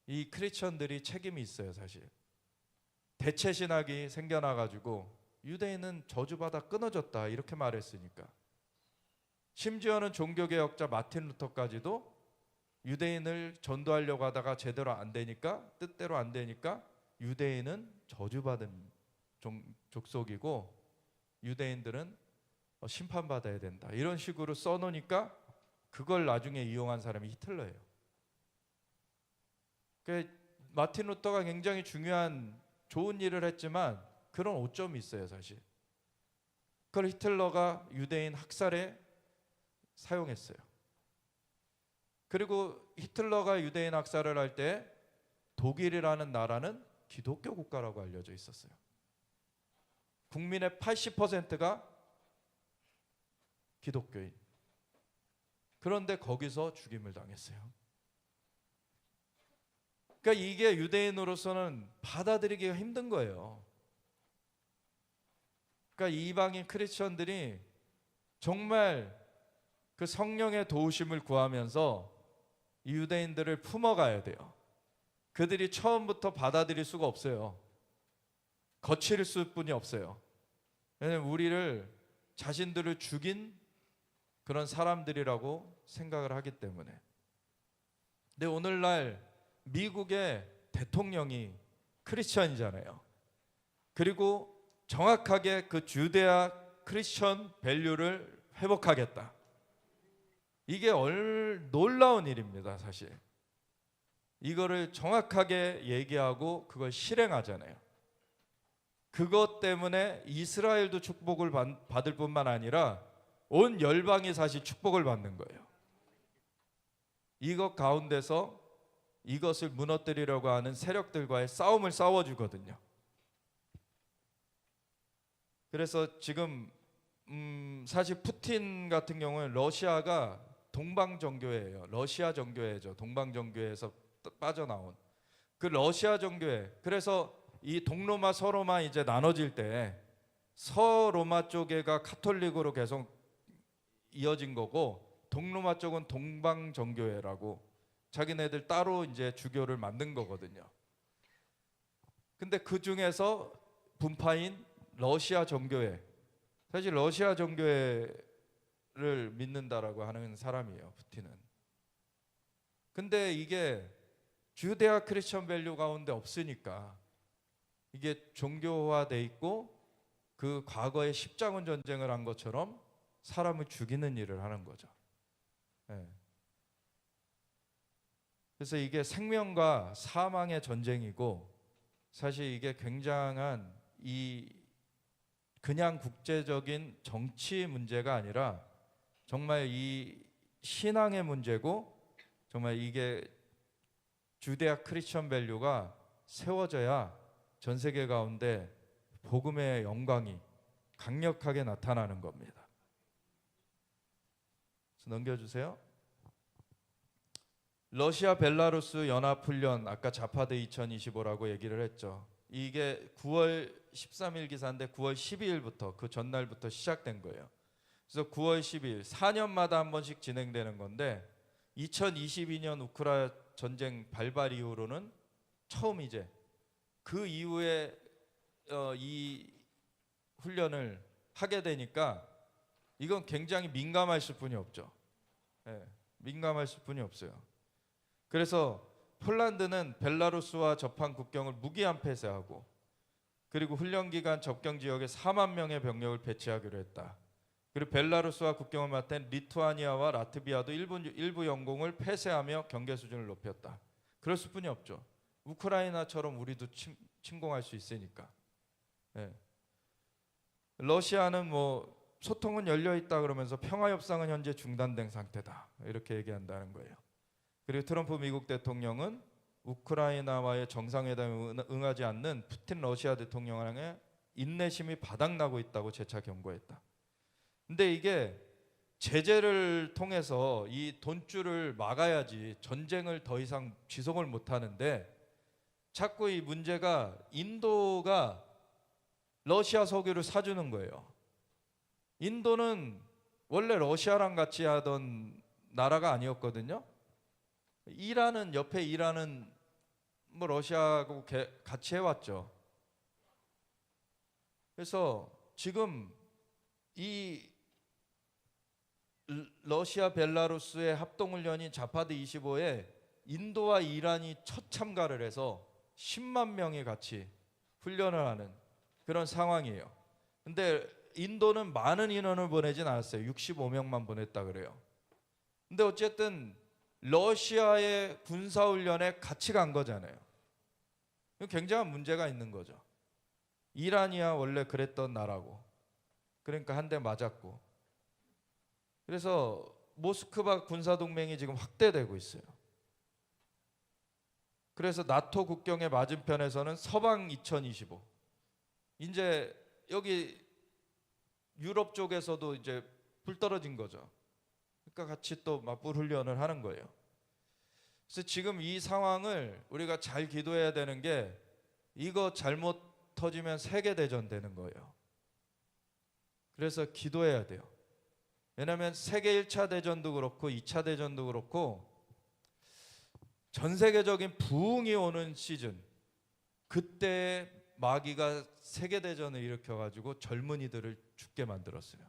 이 크리스천들이 책임이 있어요. 사실 대체 신학이 생겨나 가지고 유대인은 저주받아 끊어졌다, 이렇게 말했으니까. 심지어는 종교개혁자 마틴 루터까지도 유대인을 전도하려고 하다가 제대로 안 되니까, 뜻대로 안 되니까 유대인은 저주받은 족속이고 유대인들은 심판받아야 된다, 이런 식으로 써놓으니까 그걸 나중에 이용한 사람이 히틀러예요. 그러니까 마틴 루터가 굉장히 중요한 좋은 일을 했지만 그런 오점이 있어요. 사실 그걸 히틀러가 유대인 학살에 사용했어요. 그리고 히틀러가 유대인 학살을 할 때 독일이라는 나라는 기독교 국가라고 알려져 있었어요. 국민의 80%가 기독교인. 그런데 거기서 죽임을 당했어요. 그러니까 이게 유대인으로서는 받아들이기가 힘든 거예요. 그러니까 이방인 크리스천들이 정말 그 성령의 도우심을 구하면서 이 유대인들을 품어가야 돼요. 그들이 처음부터 받아들일 수가 없어요. 거칠 수뿐이 없어요. 왜냐하면 우리를, 자신들을 죽인 그런 사람들이라고 생각을 하기 때문에. 근데 오늘날 미국의 대통령이 크리스천이잖아요. 그리고 정확하게 그 주대아 크리스천 밸류를 회복하겠다. 이게 놀라운 일입니다. 사실 이거를 정확하게 얘기하고 그걸 실행하잖아요. 그것 때문에 이스라엘도 축복을 받을 뿐만 아니라 온 열방이 사실 축복을 받는 거예요. 이것 가운데서 이것을 무너뜨리려고 하는 세력들과의 싸움을 싸워주거든요. 그래서 지금 사실 푸틴 같은 경우는 러시아가 동방정교회예요. 러시아 정교회죠. 동방정교회에서 빠져나온 그 러시아 정교회. 그래서 이 동로마 서로마 이제 나눠질 때 서로마 쪽에가 카톨릭으로 계속 이어진 거고, 동로마 쪽은 동방정교회라고 자기네들 따로 이제 주교를 만든 거거든요. 근데 그 중에서 분파인 러시아 정교회, 사실 러시아 정교회를 믿는다라고 하는 사람이에요, 푸틴은. 근데 이게 주대아 크리스천 밸류 가운데 없으니까 이게 종교화돼 있고 그 과거에 십자군 전쟁을 한 것처럼 사람을 죽이는 일을 하는 거죠. 네. 그래서 이게 생명과 사망의 전쟁이고, 사실 이게 굉장한 이 그냥 국제적인 정치 문제가 아니라 정말 이 신앙의 문제고 정말 이게 주데아 크리스천 밸류가 세워져야 전 세계 가운데 복음의 영광이 강력하게 나타나는 겁니다. 그래서 넘겨주세요. 러시아 벨라루스 연합훈련, 아까 자파드 2025라고 얘기를 했죠. 이게 9월 13일 기사인데 9월 12일부터 그 전날부터 시작된 거예요. 그래서 9월 12일 4년마다 한 번씩 진행되는 건데 2022년 우크라이나 전쟁 발발 이후로는 처음 이제 그 이후에 이 훈련을 하게 되니까 이건 굉장히 민감할 수뿐이 없죠. 민감할 수뿐이 없어요. 그래서 폴란드는 벨라루스와 접한 국경을 무기한 폐쇄하고 그리고 훈련 기간 접경 지역에 4만 명의 병력을 배치하기로 했다. 그리고 벨라루스와 국경을 맞댄 리투아니아와 라트비아도 일부 영공을 폐쇄하며 경계 수준을 높였다. 그럴 수뿐이 없죠. 우크라이나처럼 우리도 침공할 수 있으니까. 러시아는 뭐 소통은 열려 있다 그러면서 평화 협상은 현재 중단된 상태다. 이렇게 얘기한다는 거예요. 그리고 트럼프 미국 대통령은 우크라이나와의 정상회담에 응하지 않는 푸틴 러시아 대통령의 인내심이 바닥나고 있다고 재차 경고했다. 근데 이게 제재를 통해서 이 돈줄을 막아야지 전쟁을 더 이상 지속을 못 하는데 자꾸 이 문제가 인도가 러시아 석유를 사주는 거예요. 인도는 원래 러시아랑 같이 하던 나라가 아니었거든요. 옆에 이란은 뭐 러시아하고 같이 해왔죠. 그래서 지금 이 러시아 벨라루스의 합동훈련인 자파드 25에 인도와 이란이 첫 참가를 해서 10만 명이 같이 훈련을 하는 그런 상황이에요. 근데 인도는 많은 인원을 보내진 않았어요. 65명만 보냈다 그래요. 근데 어쨌든 러시아의 군사훈련에 같이 간 거잖아요. 굉장한 문제가 있는 거죠. 이란이야 원래 그랬던 나라고. 그러니까 한 대 맞았고. 그래서 모스크바 군사동맹이 지금 확대되고 있어요. 그래서 나토 국경의 맞은편에서는 서방 2025. 이제 여기 유럽 쪽에서도 이제 불 떨어진 거죠. 그러니까 같이 또 맞불 훈련을 하는 거예요. 그래서 지금 이 상황을 우리가 잘 기도해야 되는 게 이거 잘못 터지면 세계대전 되는 거예요. 그래서 기도해야 돼요. 왜냐하면 세계 1차 대전도 그렇고 2차 대전도 그렇고 전 세계적인 부흥이 오는 시즌, 그때 마귀가 세계대전을 일으켜가지고 젊은이들을 죽게 만들었어요.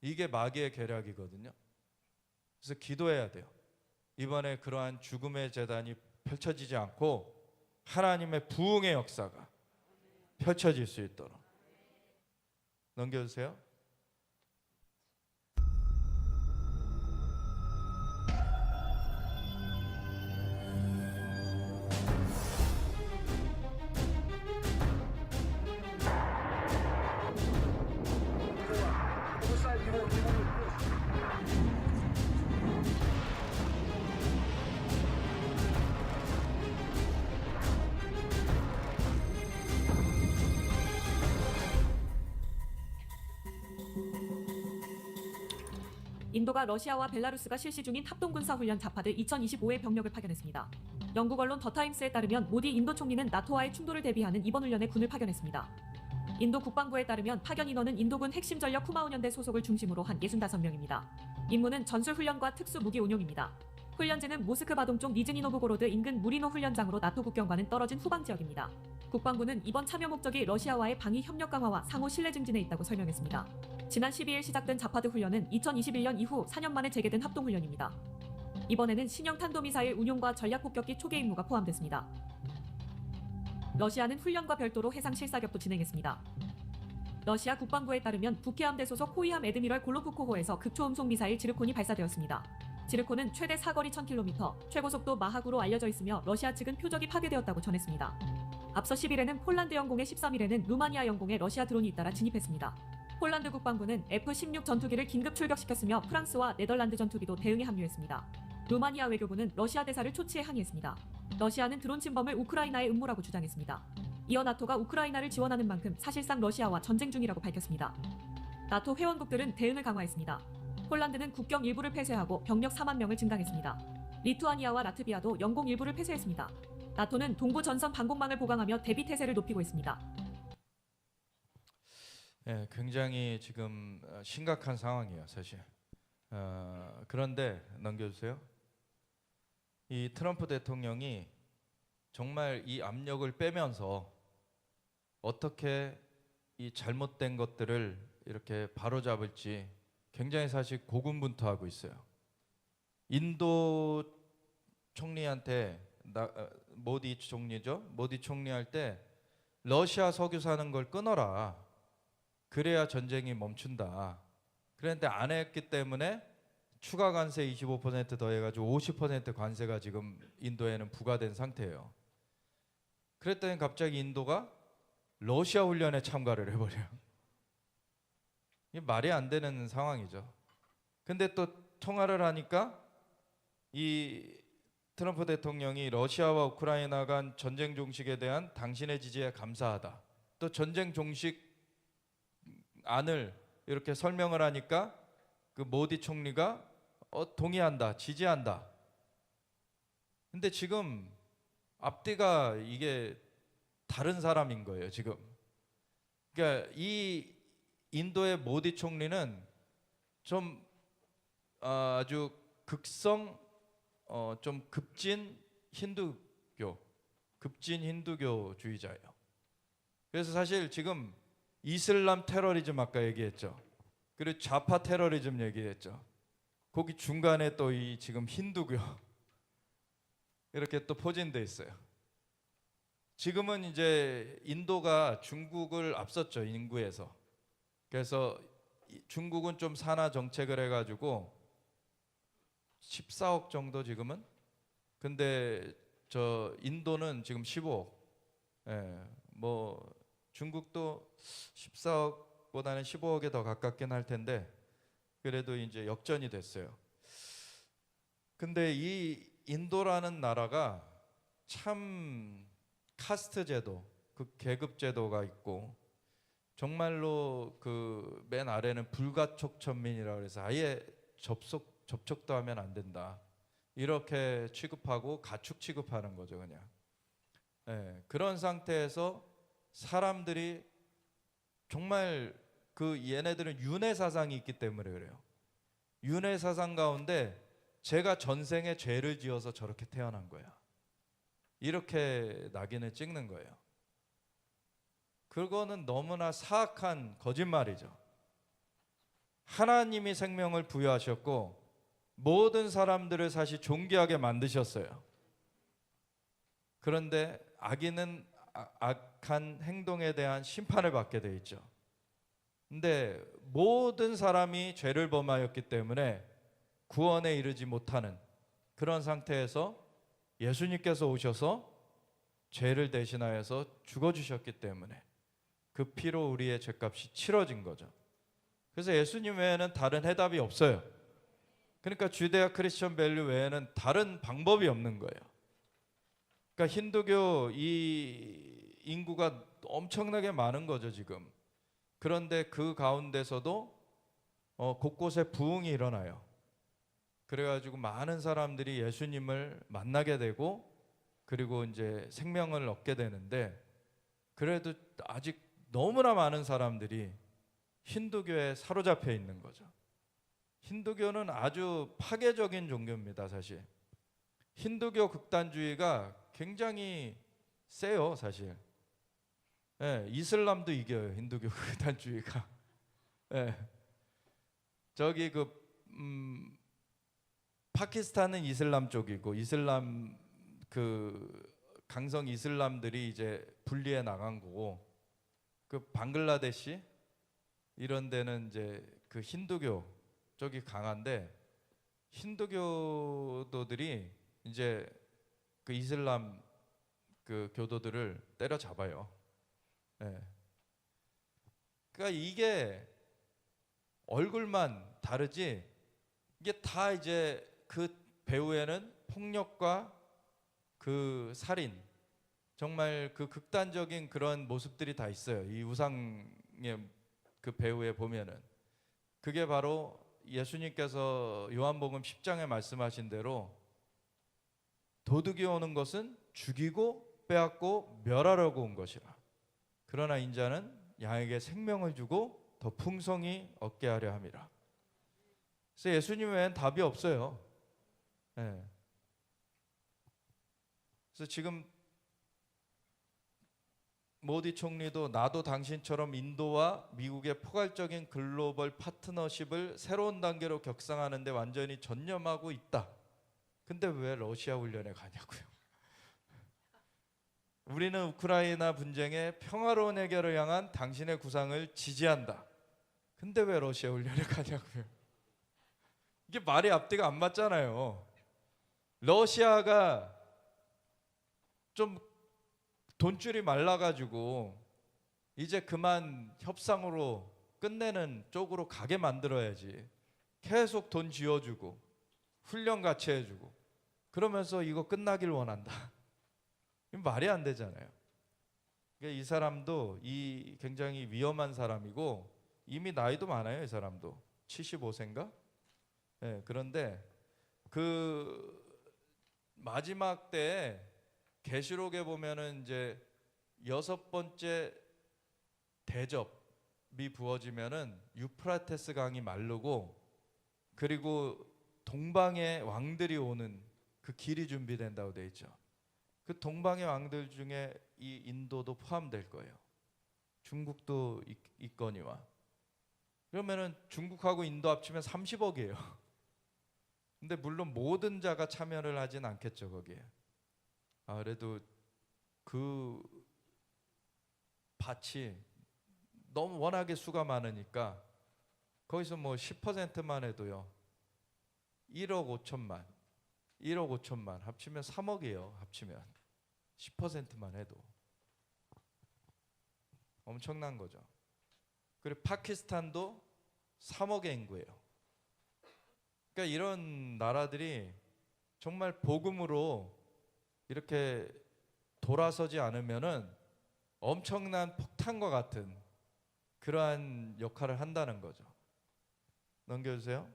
이게 마귀의 계략이거든요. 그래서 기도해야 돼요. 이번에 그러한 죽음의 재단이 펼쳐지지 않고 하나님의 부흥의 역사가 펼쳐질 수 있도록. 넘겨주세요. 인도가 러시아와 벨라루스가 실시 중인 합동군사훈련 자파드 2025의 병력을 파견했습니다. 영국 언론 더타임스에 따르면 모디 인도 총리는 나토와의 충돌을 대비하는 이번 훈련에 군을 파견했습니다. 인도 국방부에 따르면 파견 인원은 인도군 핵심 전력 쿠마운연대 소속을 중심으로 한 65명입니다. 임무는 전술훈련과 특수무기 운용입니다. 훈련지는 모스크바 동쪽 니즈니노브고로드 인근 무리노 훈련장으로 나토 국경과는 떨어진 후방 지역입니다. 국방부는 이번 참여 목적이 러시아와의 방위 협력 강화와 상호 신뢰 증진에 있다고 설명했습니다. 지난 12일 시작된 자파드 훈련은 2021년 이후 4년 만에 재개된 합동훈련입니다. 이번에는 신형 탄도미사일 운용과 전략폭격기 초계 임무가 포함됐습니다. 러시아는 훈련과 별도로 해상 실사격도 진행했습니다. 러시아 국방부에 따르면 북해함대 소속 호위함 에드미럴 골로프코호에서 극초음속 미사일 지르콘이 발사되었습니다. 지르콘은 최대 사거리 1000km, 최고속도 마하구로 알려져 있으며 러시아 측은 표적이 파괴되었다고 전했습니다. 앞서 10일에는 폴란드 영공에 13일에는 루마니아 영공에 러시아 드론이 잇따라 진입했습니다. 폴란드 국방부는 F-16 전투기를 긴급 출격시켰으며 프랑스와 네덜란드 전투기도 대응에 합류했습니다. 루마니아 외교부는 러시아 대사를 초치해 항의했습니다. 러시아는 드론 침범을 우크라이나의 음모라고 주장했습니다. 이어 나토가 우크라이나를 지원하는 만큼 사실상 러시아와 전쟁 중이라고 밝혔습니다. 나토 회원국들은 대응을 강화했습니다. 폴란드는 국경 일부를 폐쇄하고 병력 4만 명을 증강했습니다. 리투아니아와 라트비아도 영공 일부를 폐쇄했습니다. 나토는 동부 전선 방공망을 보강하며 대비 태세를 높이고 있습니다. 네, 굉장히 지금 심각한 상황이에요, 사실. 그런데 넘겨주세요. 이 트럼프 대통령이 정말 이 압력을 빼면서 어떻게 이 잘못된 것들을 이렇게 바로잡을지 굉장히 사실 고군분투하고 있어요. 인도 총리한테 모디 총리죠. 모디 총리 할 때 러시아 석유 사는 걸 끊어라. 그래야 전쟁이 멈춘다. 그런데 안 했기 때문에 추가 관세 25% 더해가지고 50% 관세가 지금 인도에는 부과된 상태예요. 그랬더니 갑자기 인도가 러시아 훈련에 참가를 해버려요. 이게 말이 안 되는 상황이죠. 근데 또 통화를 하니까 이 트럼프 대통령이 러시아와 우크라이나 간 전쟁 종식에 대한 당신의 지지에 감사하다. 또 전쟁 종식 안을 이렇게 설명을 하니까 그 모디 총리가 동의한다, 지지한다. 근데 지금 앞뒤가 이게 다른 사람인 거예요, 지금. 그러니까 이 인도의 모디 총리는 좀 아주 극성 좀 급진 힌두교주의자예요. 그래서 사실 지금 이슬람 테러리즘 아까 얘기했죠. 그리고 좌파 테러리즘 얘기했죠. 거기 중간에 또 이 지금 힌두교 이렇게 또 포진돼 있어요. 지금은 이제 인도가 중국을 앞섰죠, 인구에서. 그래서 중국은 좀 산화 정책을 해가지고 14억 정도 지금은. 근데 저 인도는 지금 15억. 예, 뭐 중국도 14억보다는 15억에 더 가깝긴 할 텐데 그래도 이제 역전이 됐어요. 근데 이 인도라는 나라가 참 카스트 제도, 그 계급 제도가 있고 정말로 그 맨 아래는 불가촉천민이라고 해서 아예 접촉도 하면 안 된다. 이렇게 취급하고 가축 취급하는 거죠, 그냥. 예, 그런 상태에서 사람들이 정말 그 얘네들은 윤회 사상이 있기 때문에 그래요. 윤회 사상 가운데 제가 전생에 죄를 지어서 저렇게 태어난 거야. 이렇게 낙인을 찍는 거예요. 그거는 너무나 사악한 거짓말이죠. 하나님이 생명을 부여하셨고 모든 사람들을 사실 존귀하게 만드셨어요. 그런데 악인은 악한 행동에 대한 심판을 받게 돼 있죠. 근데 모든 사람이 죄를 범하였기 때문에 구원에 이르지 못하는 그런 상태에서 예수님께서 오셔서 죄를 대신하여서 죽어주셨기 때문에 그 피로 우리의 죄값이 치러진 거죠. 그래서 예수님 외에는 다른 해답이 없어요. 그러니까 주데아 크리스천 밸류 외에는 다른 방법이 없는 거예요. 그러니까 힌두교 이 인구가 엄청나게 많은 거죠, 지금. 그런데 그 가운데서도 곳곳에 부흥이 일어나요. 그래가지고 많은 사람들이 예수님을 만나게 되고 그리고 이제 생명을 얻게 되는데 그래도 아직 너무나 많은 사람들이 힌두교에 사로잡혀 있는 거죠. 힌두교는 아주 파괴적인 종교입니다, 사실. 힌두교 극단주의가 굉장히 세요, 사실. 예, 이슬람도 이겨요, 힌두교 극단주의가. 예. 저기 파키스탄은 이슬람 쪽이고 이슬람 그 강성 이슬람들이 이제 분리해 나간 거고 그 방글라데시 이런 데는 이제 그 힌두교 쪽이 강한데 힌두교도들이 이제 그 이슬람 그 교도들을 때려잡아요. 예. 그러니까 이게 얼굴만 다르지 이게 다 이제 그 배우에는 폭력과 그 살인, 정말 그 극단적인 그런 모습들이 다 있어요. 이 우상의 그 배우에 보면은 그게 바로 예수님께서 요한복음 10장에 말씀하신 대로 도둑이 오는 것은 죽이고 빼앗고 멸하려고 온 것이라. 그러나 인자는 양에게 생명을 주고 더 풍성히 얻게 하려 함이라. 그래서 예수님 외엔 답이 없어요. 네. 그래서 지금 모디 총리도 나도 당신처럼 인도와 미국의 포괄적인 글로벌 파트너십을 새로운 단계로 격상하는데 완전히 전념하고 있다. 근데 왜 러시아 훈련에 가냐고요. 우리는 우크라이나 분쟁의 평화로운 해결을 향한 당신의 구상을 지지한다. 근데 왜 러시아 훈련에 가냐고요. 이게 말이 앞뒤가 안 맞잖아요. 러시아가 좀 돈줄이 말라가지고 이제 그만 협상으로 끝내는 쪽으로 가게 만들어야지. 계속 돈 쥐어주고 훈련 같이 해주고 그러면서 이거 끝나길 원한다. 이건 말이 안 되잖아요. 그러니까 이 사람도 굉장히 위험한 사람이고 이미 나이도 많아요. 이 사람도 75세인가? 네, 그런데 그 마지막 때에 계시록에 보면은 이제 6번째 대접이 부어지면은 유프라테스 강이 마르고 그리고 동방의 왕들이 오는 그 길이 준비된다고 돼 있죠. 그 동방의 왕들 중에 이 인도도 포함될 거예요. 중국도 있거니와. 그러면은 중국하고 인도 합치면 30억이에요. 근데 물론 모든 자가 참여를 하진 않겠죠, 거기에. 그래도 그 밭이 너무 워낙에 수가 많으니까 거기서 뭐 10%만 해도요 1억 5천만 합치면 3억이에요. 합치면 10%만 해도 엄청난 거죠. 그리고 파키스탄도 3억의 인구예요. 그러니까 이런 나라들이 정말 복음으로 이렇게 돌아서지 않으면은 엄청난 폭탄과 같은 그러한 역할을 한다는 거죠. 넘겨주세요.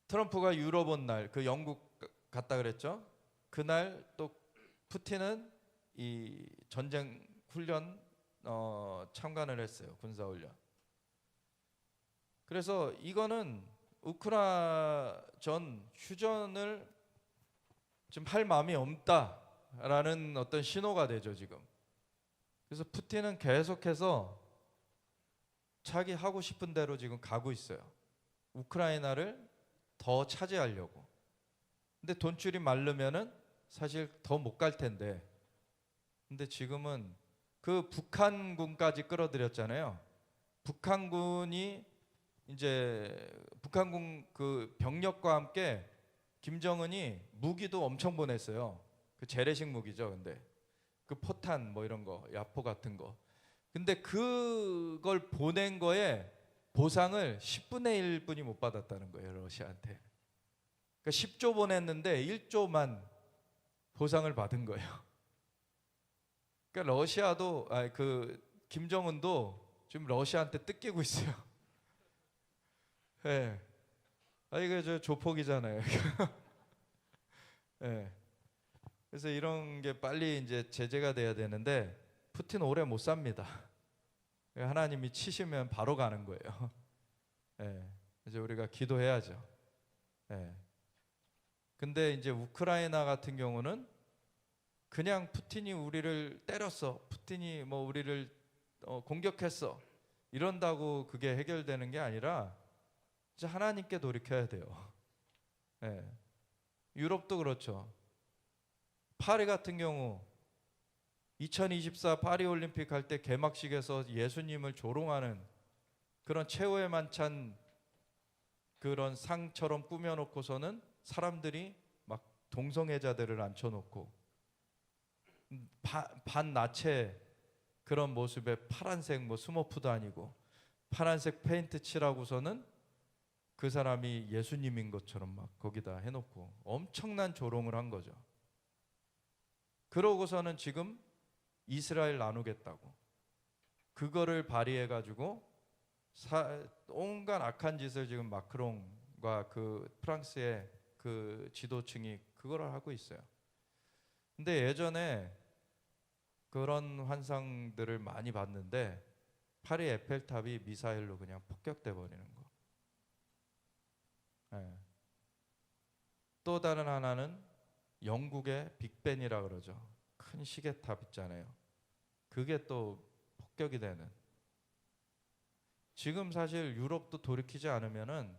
트럼프가 유럽 온 날, 그 영국 갔다 그랬죠. 그날 또 푸틴은 이 전쟁 훈련 참관을 했어요. 군사 훈련. 그래서 이거는 우크라이나 전 휴전을 지금 할 마음이 없다라는 어떤 신호가 되죠, 지금. 그래서 푸틴은 계속해서 자기 하고 싶은 대로 지금 가고 있어요. 우크라이나를 더 차지하려고. 근데 돈줄이 마르면은 사실 더 못 갈 텐데. 근데 지금은 그 북한군까지 끌어들였잖아요. 북한군이 이제 북한군 그 병력과 함께 김정은이 무기도 엄청 보냈어요. 그 재래식 무기죠. 근데 그 포탄 뭐 이런 거, 야포 같은 거. 근데 그걸 보낸 거에 보상을 10분의 1뿐이 못 받았다는 거예요. 러시아한테. 그러니까 10조 보냈는데 1조만 보상을 받은 거예요. 그러니까 러시아도 그 김정은도 지금 러시아한테 뜯기고 있어요. 예. 이거 저 조폭이잖아요. 예. 그래서 이런 게 빨리 이제 제재가 돼야 되는데 푸틴 오래 못 삽니다. 하나님이 치시면 바로 가는 거예요. 예. 이제 우리가 기도해야죠. 예. 근데 이제 우크라이나 같은 경우는 그냥 푸틴이 우리를 때렸어, 푸틴이 뭐 우리를 공격했어 이런다고 그게 해결되는 게 아니라 이제 하나님께 돌이켜야 돼요. 예. 유럽도 그렇죠. 파리 같은 경우 2024 파리 올림픽 할 때 개막식에서 예수님을 조롱하는 그런 최후의 만찬 그런 상처럼 꾸며놓고서는 사람들이 막 동성애자들을 앉혀놓고 반나체 그런 모습에 파란색 뭐 스머프도 아니고 파란색 페인트 칠하고서는 그 사람이 예수님인 것처럼 막 거기다 해놓고 엄청난 조롱을 한 거죠. 그러고서는 지금 이스라엘 나누겠다고 그거를 발휘해가지고 온갖 악한 짓을 지금 마크롱과 그 프랑스의 그 지도층이 그거를 하고 있어요. 근데 예전에 그런 환상들을 많이 봤는데 파리 에펠탑이 미사일로 그냥 폭격돼 버리는 거. 네. 또 다른 하나는 영국의 빅벤이라 그러죠. 큰 시계탑 있잖아요. 그게 또 폭격이 되는. 지금 사실 유럽도 돌이키지 않으면은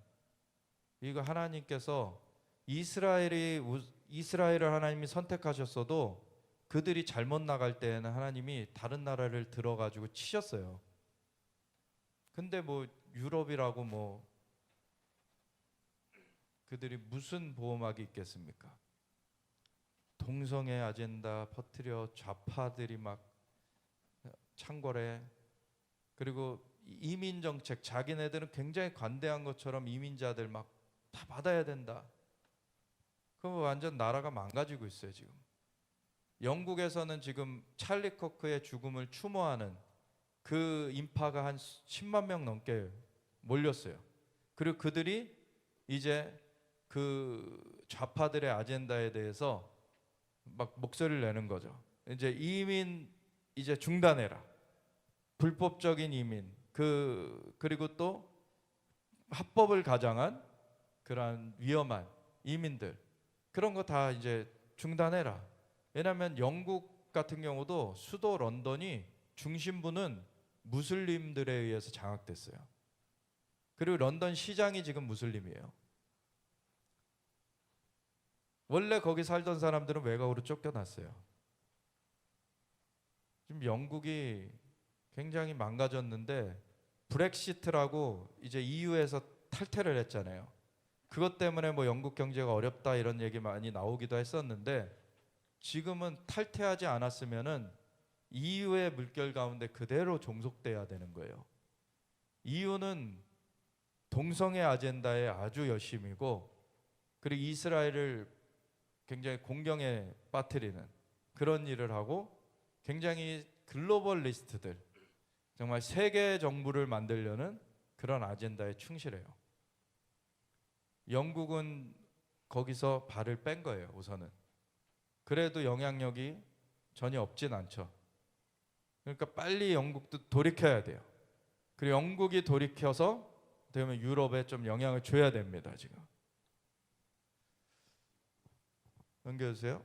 이거 하나님께서 이스라엘을 하나님이 선택하셨어도 그들이 잘못 나갈 때에는 하나님이 다른 나라를 들어가지고 치셨어요. 근데 뭐 유럽이라고 뭐 그들이 무슨 보호막이 있겠습니까? 동성애 아젠다 퍼뜨려 좌파들이 막 창궐해. 그리고 이민 정책 자기네들은 굉장히 관대한 것처럼 이민자들 막 다 받아야 된다. 그럼 완전 나라가 망가지고 있어요 지금. 영국에서는 지금 찰리 커크의 죽음을 추모하는 그 인파가 한 10만 명 넘게 몰렸어요. 그리고 그들이 이제 그 좌파들의 아젠다에 대해서 막 목소리를 내는 거죠. 이제 이민 이제 중단해라. 불법적인 이민 그리고 또 합법을 가장한 그러한 위험한 이민들 그런 거 다 이제 중단해라. 왜냐하면 영국 같은 경우도 수도 런던이 중심부는 무슬림들에 의해서 장악됐어요. 그리고 런던 시장이 지금 무슬림이에요. 원래 거기 살던 사람들은 외곽으로 쫓겨났어요. 지금 영국이 굉장히 망가졌는데 브렉시트라고 이제 EU에서 탈퇴를 했잖아요. 그것 때문에 뭐 영국 경제가 어렵다 이런 얘기 많이 나오기도 했었는데 지금은 탈퇴하지 않았으면은 EU의 물결 가운데 그대로 종속돼야 되는 거예요. EU는 동성애 아젠다에 아주 열심이고 그리고 이스라엘을 굉장히 공경에 빠뜨리는 그런 일을 하고 굉장히 글로벌리스트들 정말 세계 정부를 만들려는 그런 아젠다에 충실해요. 영국은 거기서 발을 뺀 거예요 우선은. 그래도 영향력이 전혀 없진 않죠. 그러니까 빨리 영국도 돌이켜야 돼요. 그리고 영국이 돌이켜서 되면 유럽에 좀 영향을 줘야 됩니다 지금. 넘겨주세요.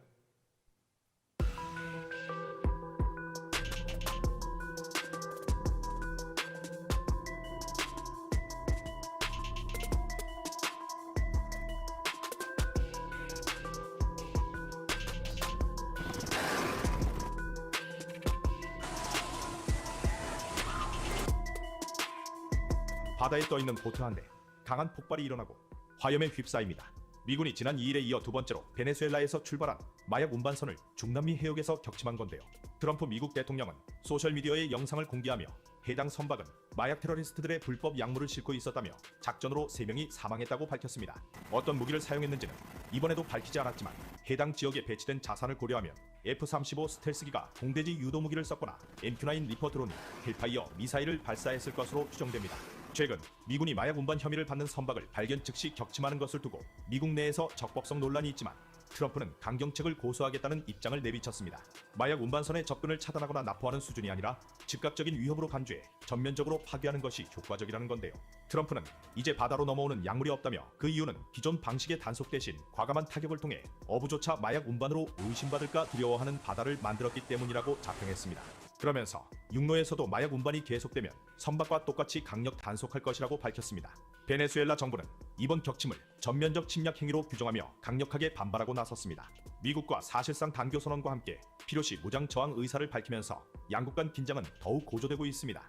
바다에 떠있는 보트 한 대. 강한 폭발이 일어나고 화염에 휩싸입니다. 미군이 지난 2일에 이어 두 번째로 베네수엘라에서 출발한 마약 운반선을 중남미 해역에서 격침한 건데요. 트럼프 미국 대통령은 소셜미디어에 영상을 공개하며 해당 선박은 마약 테러리스트들의 불법 약물을 싣고 있었다며 작전으로 3명이 사망했다고 밝혔습니다. 어떤 무기를 사용했는지는 이번에도 밝히지 않았지만 해당 지역에 배치된 자산을 고려하면 F-35 스텔스기가 공대지 유도 무기를 썼거나 MQ-9 리퍼 드론이 헬파이어 미사일을 발사했을 것으로 추정됩니다. 최근 미군이 마약 운반 혐의를 받는 선박을 발견 즉시 격침하는 것을 두고 미국 내에서 적법성 논란이 있지만 트럼프는 강경책을 고수하겠다는 입장을 내비쳤습니다. 마약 운반선의 접근을 차단하거나 납포하는 수준이 아니라 즉각적인 위협으로 간주해 전면적으로 파괴하는 것이 효과적이라는 건데요. 트럼프는 이제 바다로 넘어오는 약물이 없다며 그 이유는 기존 방식의 단속 대신 과감한 타격을 통해 어부조차 마약 운반으로 의심받을까 두려워하는 바다를 만들었기 때문이라고 자평했습니다. 그러면서 육로에서도 마약 운반이 계속되면 선박과 똑같이 강력 단속할 것이라고 밝혔습니다. 베네수엘라 정부는 이번 격침을 전면적 침략 행위로 규정하며 강력하게 반발하고 나섰습니다. 미국과 사실상 단교 선언과 함께 필요시 무장 저항 의사를 밝히면서 양국 간 긴장은 더욱 고조되고 있습니다.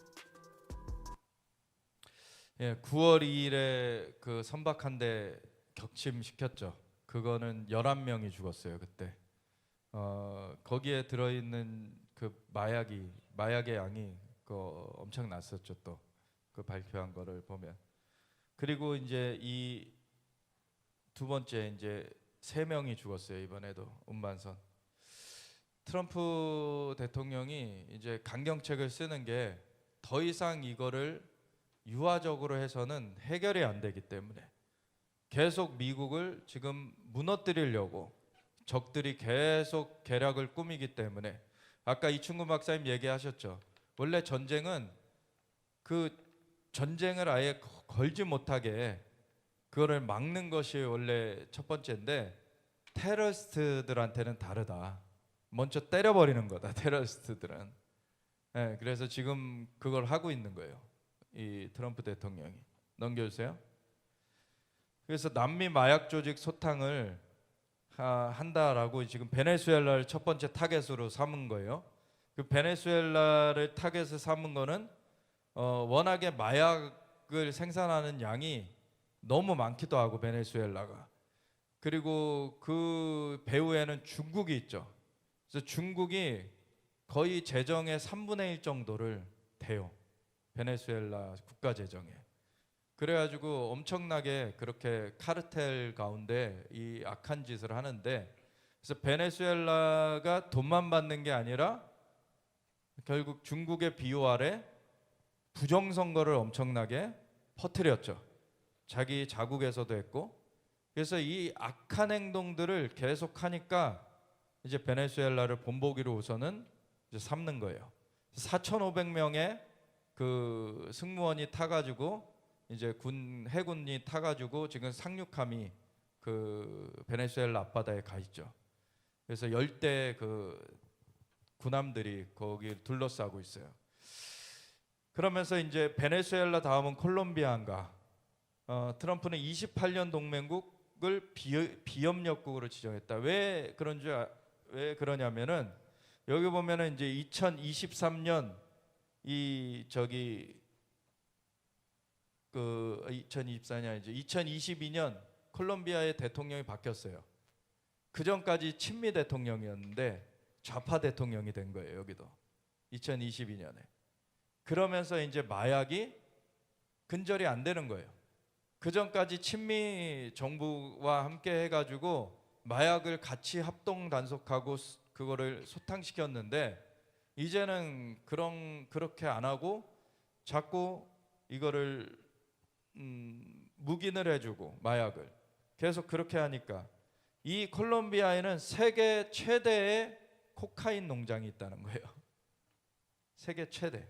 예, 9월 2일에 그 선박 한 대 격침시켰죠. 그거는 11명이 죽었어요 그때. 거기에 들어있는 그 마약의 양이 엄청 났었죠 또. 그 발표한 거를 보면. 그리고 이제 이 두 번째 이제 3명이 죽었어요. 이번에도 운반선. 트럼프 대통령이 이제 강경책을 쓰는 게 더 이상 이거를 유화적으로 해서는 해결이 안 되기 때문에 계속 미국을 지금 무너뜨리려고 적들이 계속 계략을 꾸미기 때문에 아까 이충근 박사님 얘기하셨죠. 원래 전쟁은 그 전쟁을 아예 걸지 못하게 그거를 막는 것이 원래 첫 번째인데 테러리스트들한테는 다르다. 먼저 때려버리는 거다. 테러리스트들은. 네, 그래서 지금 그걸 하고 있는 거예요. 이 트럼프 대통령이. 넘겨주세요. 그래서 남미 마약 조직 소탕을 한다라고 지금 베네수엘라를 첫 번째 타겟으로 삼은 거예요. 그 베네수엘라를 타겟을 삼은 거는 워낙에 마약을 생산하는 양이 너무 많기도 하고 베네수엘라가. 그리고 그 배후에는 중국이 있죠. 그래서 중국이 거의 재정의 3분의 1 정도를 대요. 베네수엘라 국가 재정에. 그래가지고 엄청나게 그렇게 카르텔 가운데 이 악한 짓을 하는데, 그래서 베네수엘라가 돈만 받는 게 아니라 결국 중국의 비호 아래 부정선거를 엄청나게 퍼뜨렸죠. 자기 자국에서도 했고. 그래서 이 악한 행동들을 계속 하니까 이제 베네수엘라를 본보기로 우선은 이제 삼는 거예요. 4,500명의 그 승무원이 타가지고 이제 해군이 타가지고 지금 상륙함이 그 베네수엘라 앞바다에 가 있죠. 그래서 열대 그 군함들이 거기 둘러싸고 있어요. 그러면서 이제 베네수엘라 다음은 콜롬비아인가. 트럼프는 28년 동맹국을 비협력국으로 지정했다. 왜 그러냐면은 여기 보면은 이제 2023년 이 저기 그 2024년 이제 2022년 콜롬비아의 대통령이 바뀌었어요. 그 전까지 친미 대통령이었는데 좌파 대통령이 된 거예요. 여기도 2022년에. 그러면서 이제 마약이 근절이 안 되는 거예요. 그 전까지 친미 정부와 함께 해가지고 마약을 같이 합동 단속하고 그거를 소탕시켰는데 이제는 그렇게 안 하고 자꾸 이거를 묵인을 해주고 마약을 계속 그렇게 하니까 이 콜롬비아에는 세계 최대의 코카인 농장이 있다는 거예요. 세계 최대.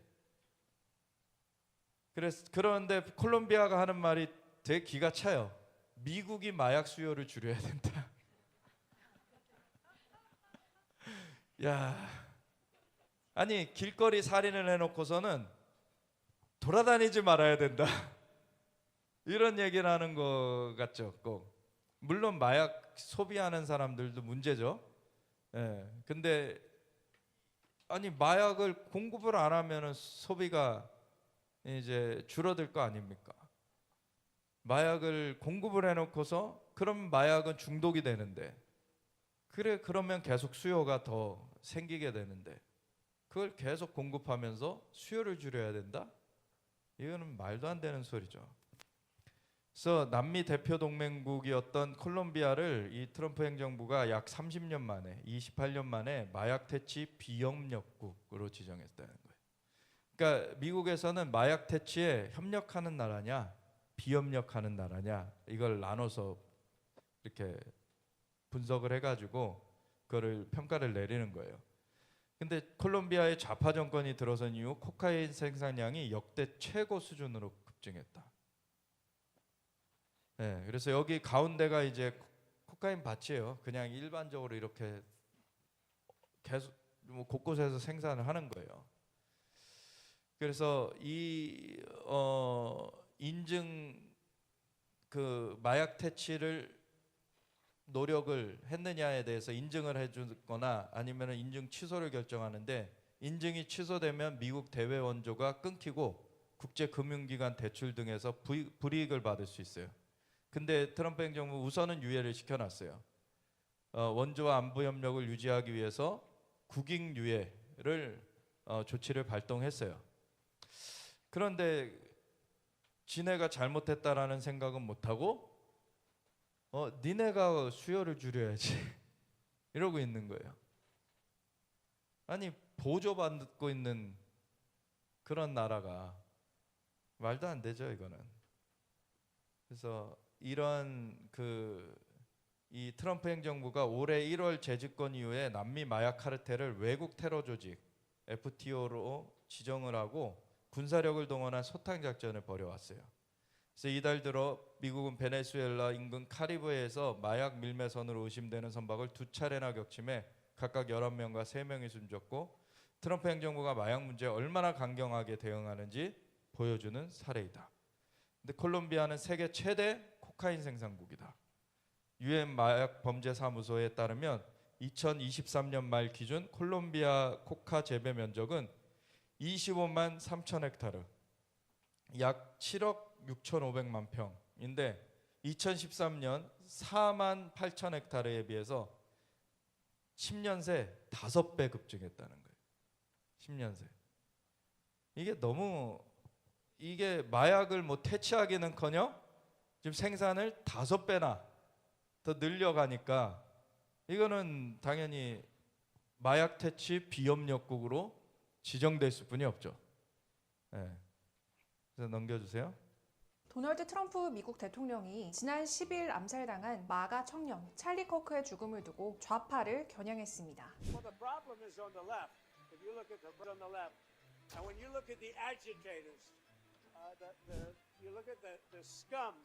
그런데 콜롬비아가 하는 말이 되게 기가 차요. 미국이 마약 수요를 줄여야 된다. 야, 아니 길거리 살인을 해놓고서는 돌아다니지 말아야 된다. 이런 얘기를 하는 것 같죠. 꼭. 물론 마약 소비하는 사람들도 문제죠. 예. 근데 아니 마약을 공급을 안 하면은 소비가 이제 줄어들 거 아닙니까? 마약을 공급을 해놓고서 그럼 마약은 중독이 되는데 그러면 계속 수요가 더 생기게 되는데 그걸 계속 공급하면서 수요를 줄여야 된다? 이거는 말도 안 되는 소리죠. 그래서 남미 대표 동맹국이었던 콜롬비아를 이 트럼프 행정부가 약 30년 만에 28년 만에 마약 퇴치 비협력국으로 지정했다는 거예요. 그러니까 미국에서는 마약 퇴치에 협력하는 나라냐 비협력하는 나라냐 이걸 나눠서 이렇게 분석을 해가지고 그거를 평가를 내리는 거예요. 근데 콜롬비아의 좌파 정권이 들어선 이후 코카인 생산량이 역대 최고 수준으로 급증했다. 네, 그래서 여기 가운데가 이제 코카인 밭이에요. 그냥 일반적으로 이렇게 계속 뭐 곳곳에서 생산을 하는 거예요. 그래서 이 인증 그 마약 퇴치를 노력을 했느냐에 대해서 인증을 해주거나 아니면 인증 취소를 결정하는데 인증이 취소되면 미국 대외 원조가 끊기고 국제금융기관 대출 등에서 불이익을 받을 수 있어요. 근데 트럼프 행정부 우선은 유예를 시켜놨어요. 원조와 안보 협력을 유지하기 위해서 국익 유예를 조치를 발동했어요. 그런데 지네가 잘못했다라는 생각은 못하고 니네가 수요를 줄여야지 이러고 있는 거예요. 아니 보조받고 있는 그런 나라가 말도 안 되죠 이거는. 그래서 이런 이 트럼프 행정부가 올해 1월 재집권 이후에 남미 마약 카르텔을 외국 테러 조직 FTO로 지정을 하고 군사력을 동원한 소탕 작전을 벌여왔어요. 그래서 이달 들어 미국은 베네수엘라 인근 카리브해에서 마약 밀매선으로 의심되는 선박을 2차례나 격침해 각각 11명과 3명이 숨졌고 트럼프 행정부가 마약 문제에 얼마나 강경하게 대응하는지 보여주는 사례이다. 근데 콜롬비아는 세계 최대 코카인 생산국이다. 유엔 마약 범죄 사무소에 따르면 2023년 말 기준 콜롬비아 코카 재배 면적은 25만 3천 헥타르, 약 7억 6,500만 평인데 2013년 4만 8천 헥타르에 비해서 10년 새 5배 급증했다는 거예요. 10년 새. 이게 마약을 뭐 퇴치하기는커녕 지금 생산을 5배나 더 늘려가니까 이거는 당연히 마약 퇴치 비협력국으로 지정될 수뿐이 없죠. 네. 그래서 넘겨주세요. 도널드 트럼프 미국 대통령이 지난 10일 암살당한 마가 청년 찰리 커크의 죽음을 두고 좌파를 겨냥했습니다. Well, the problem is on the left. If you look at on the left, and when you look at the agitators, you look at the scum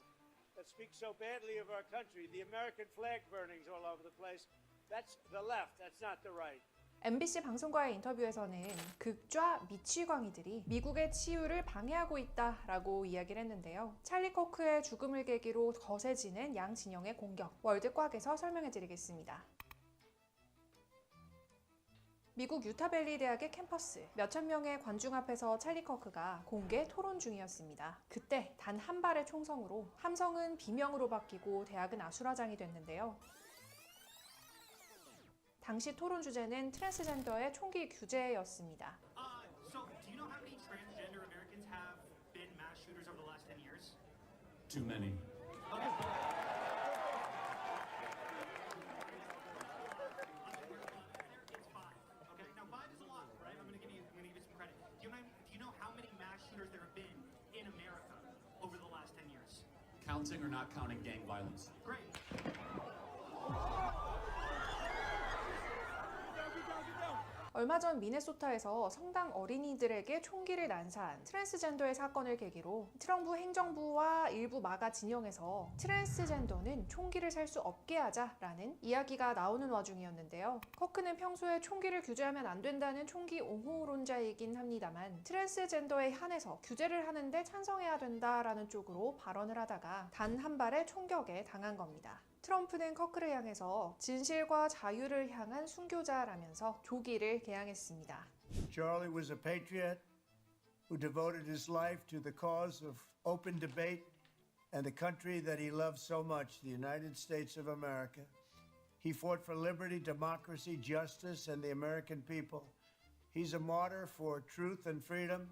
that speaks so badly of our country, the American flag burnings all over the place. That's the left. That's not the right. MBC 방송과의 인터뷰에서는 극좌 미취광이들이 미국의 치유를 방해하고 있다라고 이야기를 했는데요. 찰리 커크의 죽음을 계기로 거세지는 양 진영의 공격, 월드꽉에서 설명해드리겠습니다. 미국 유타밸리 대학의 캠퍼스, 몇천 명의 관중 앞에서 찰리 커크가 공개 토론 중이었습니다. 그때 단 한 발의 총성으로 함성은 비명으로 바뀌고 대학은 아수라장이 됐는데요. 당시 토론 주제는 트랜스젠더의 총기 규제였습니다. So, do you know how many transgender Americans have been mass shooters over the last 10 years? Too many. Okay, now 5 is a lot, right? I'm going to give you some credit. Do you know how many mass shooters there have been in America over the last 10 years? Counting or not counting gang violence? Great. 얼마 전 미네소타에서 성당 어린이들에게 총기를 난사한 트랜스젠더의 사건을 계기로 트럼프 행정부와 일부 마가 진영에서 트랜스젠더는 총기를 살 수 없게 하자라는 이야기가 나오는 와중이었는데요. 커크는 평소에 총기를 규제하면 안 된다는 총기 옹호론자이긴 합니다만 트랜스젠더에 한해서 규제를 하는데 찬성해야 된다라는 쪽으로 발언을 하다가 단 한 발의 총격에 당한 겁니다. 트럼프는 커크를 향해서 진실과 자유를 향한 순교자라면서 조기를 개항했습니다. Charlie was a patriot who devoted his life to the cause of open debate and the country that he loved so much, the United States of America. He fought for liberty, democracy, justice, and the American people. He's a martyr for truth and freedom.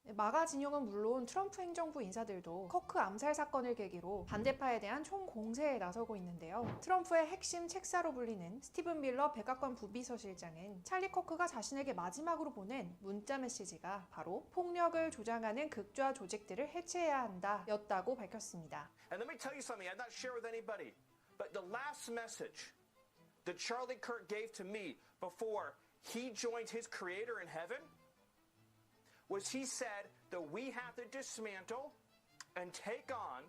마가 진영은 물론 트럼프 행정부 인사들도 커크 암살 사건을 계기로 반대파에 대한 총공세에 나서고 있는데요. 트럼프의 핵심 책사로 불리는 스티븐 밀러 백악관 부비서실장은 찰리 커크가 자신에게 마지막으로 보낸 문자 메시지가 바로 폭력을 조장하는 극좌 조직들을 해체해야 한다 였다고 밝혔습니다. And let me tell you something I've not shared with anybody, but the last message that Charlie Kirk gave to me before he joined his creator in heaven was he said that we have to dismantle and take on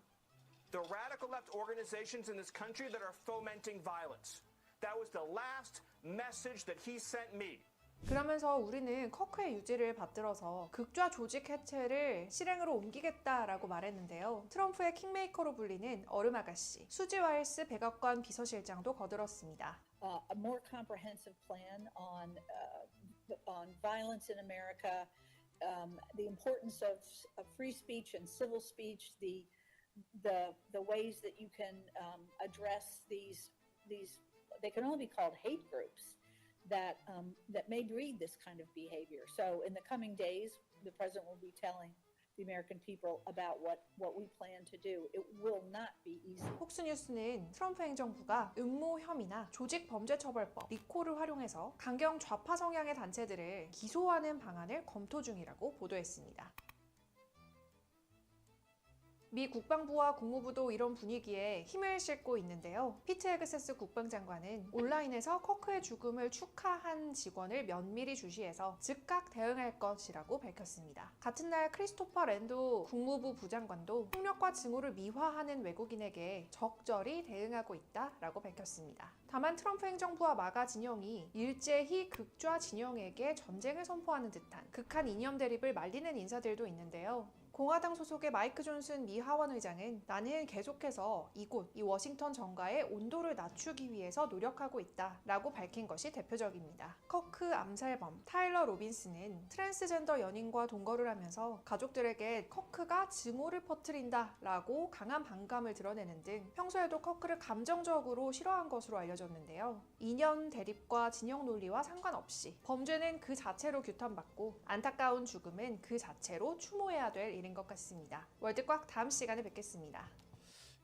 the radical left organizations in this country that are fomenting violence. That was the last message that he sent me. 그러면서 우리는 커크의 유지를 받들어서 극좌 조직 해체를 실행으로 옮기겠다라고 말했는데요. 트럼프의 킹메이커로 불리는 얼음 아가씨, 수지 와일스 백악관 비서실장도 거들었습니다. A more comprehensive plan on violence in America. The importance of free speech and civil speech, the ways that you can address these they can only be called hate groups, that that may breed this kind of behavior. So in the coming days, the president will be telling the American people about what we plan to do. It will not be easy. 폭스뉴스는 트럼프 행정부가 음모 혐의나 조직범죄처벌법, 리코를 활용해서 강경 좌파 성향의 단체들을 기소하는 방안을 검토 중이라고 보도했습니다. 미 국방부와 국무부도 이런 분위기에 힘을 싣고 있는데요. 피트 헤그세스 국방장관은 온라인에서 커크의 죽음을 축하한 직원을 면밀히 주시해서 즉각 대응할 것이라고 밝혔습니다. 같은 날 크리스토퍼 랜도 국무부 부장관도 폭력과 증오를 미화하는 외국인에게 적절히 대응하고 있다라고 밝혔습니다. 다만 트럼프 행정부와 마가 진영이 일제히 극좌 진영에게 전쟁을 선포하는 듯한 극한 이념 대립을 말리는 인사들도 있는데요. 공화당 소속의 마이크 존슨 미 하원 의장은 나는 계속해서 이곳, 이 워싱턴 정가의 온도를 낮추기 위해서 노력하고 있다라고 밝힌 것이 대표적입니다. 커크 암살범 타일러 로빈스는 트랜스젠더 연인과 동거를 하면서 가족들에게 커크가 증오를 퍼뜨린다라고 강한 반감을 드러내는 등 평소에도 커크를 감정적으로 싫어한 것으로 알려졌는데요. 이념 대립과 진영 논리와 상관없이 범죄는 그 자체로 규탄받고 안타까운 죽음은 그 자체로 추모해야 될 일인 것 같습니다. 월드꽉 다음 시간에 뵙겠습니다.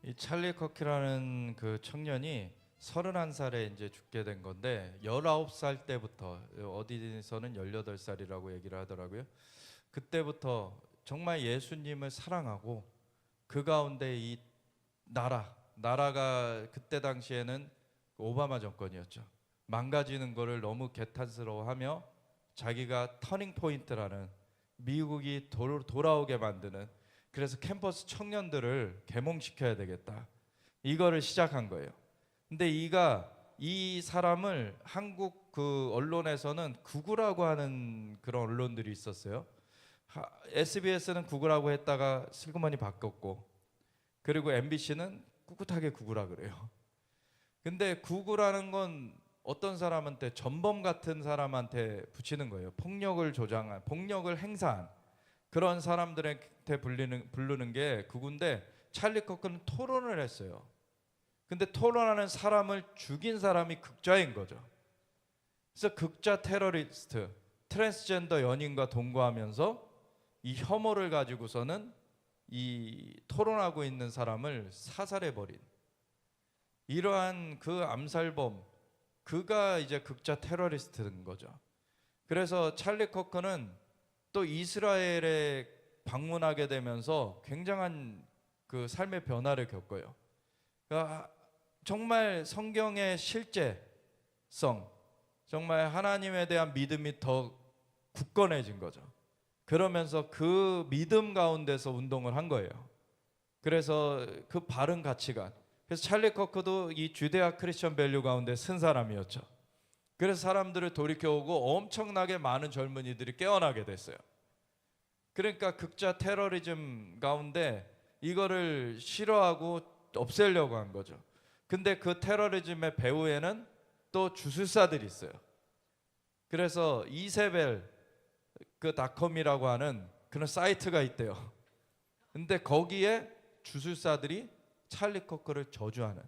이 찰리 커크라는 그 청년이 31살에 이제 죽게 된 건데 19살 때부터 어디서는 18살이라고 얘기를 하더라고요. 그때부터 정말 예수님을 사랑하고 그 가운데 이 나라가 그때 당시에는 오바마 정권이었죠. 망가지는 거를 너무 개탄스러워하며 자기가 터닝 포인트라는 미국이 돌아오게 만드는, 그래서 캠퍼스 청년들을 계몽시켜야 되겠다, 이거를 시작한 거예요. 근데 이 사람을 한국 그 언론에서는 구구라고 하는 그런 언론들이 있었어요. SBS는 구구라고 했다가 슬그머니 바뀌었고, 그리고 MBC는 꿋꿋하게 구구라 그래요. 근데 구구라는 건 어떤 사람한테, 전범 같은 사람한테 붙이는 거예요. 폭력을 조장한, 폭력을 행사한 그런 사람들한테 부르는 게 구구인데, 찰리 커크는 토론을 했어요. 근데 토론하는 사람을 죽인 사람이 극좌인 거죠. 그래서 극좌 테러리스트, 트랜스젠더 연인과 동거하면서 이 혐오를 가지고서는 이 토론하고 있는 사람을 사살해버린 이러한 그 암살범, 그가 이제 극좌 테러리스트인 거죠. 그래서 찰리 커크는 또 이스라엘에 방문하게 되면서 굉장한 그 삶의 변화를 겪어요. 그러니까 정말 성경의 실제성, 정말 하나님에 대한 믿음이 더 굳건해진 거죠. 그러면서 그 믿음 가운데서 운동을 한 거예요. 그래서 그 바른 가치관, 그래서 찰리 커크도 이 주데아 크리스천 밸류 가운데 쓴 사람이었죠. 그래서 사람들을 돌이켜오고 엄청나게 많은 젊은이들이 깨어나게 됐어요. 그러니까 극좌 테러리즘 가운데 이거를 싫어하고 없애려고 한 거죠. 근데 그 테러리즘의 배후에는 또 주술사들이 있어요. 그래서 이세벨 그 닷컴이라고 하는 그런 사이트가 있대요. 근데 거기에 주술사들이 찰리 커크를 저주하는,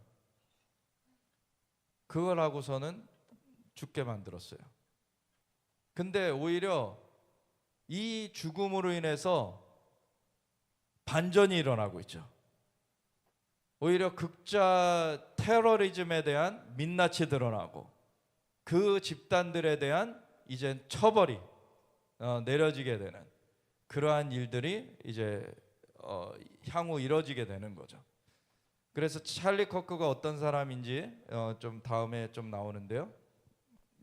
그걸 하고서는 죽게 만들었어요. 근데 오히려 이 죽음으로 인해서 반전이 일어나고 있죠. 오히려 극좌 테러리즘에 대한 민낯이 드러나고 그 집단들에 대한 이제 처벌이 내려지게 되는 그러한 일들이 이제 향후 이뤄지게 되는 거죠. 그래서 찰리 커크가 어떤 사람인지 좀 다음에 좀 나오는데요.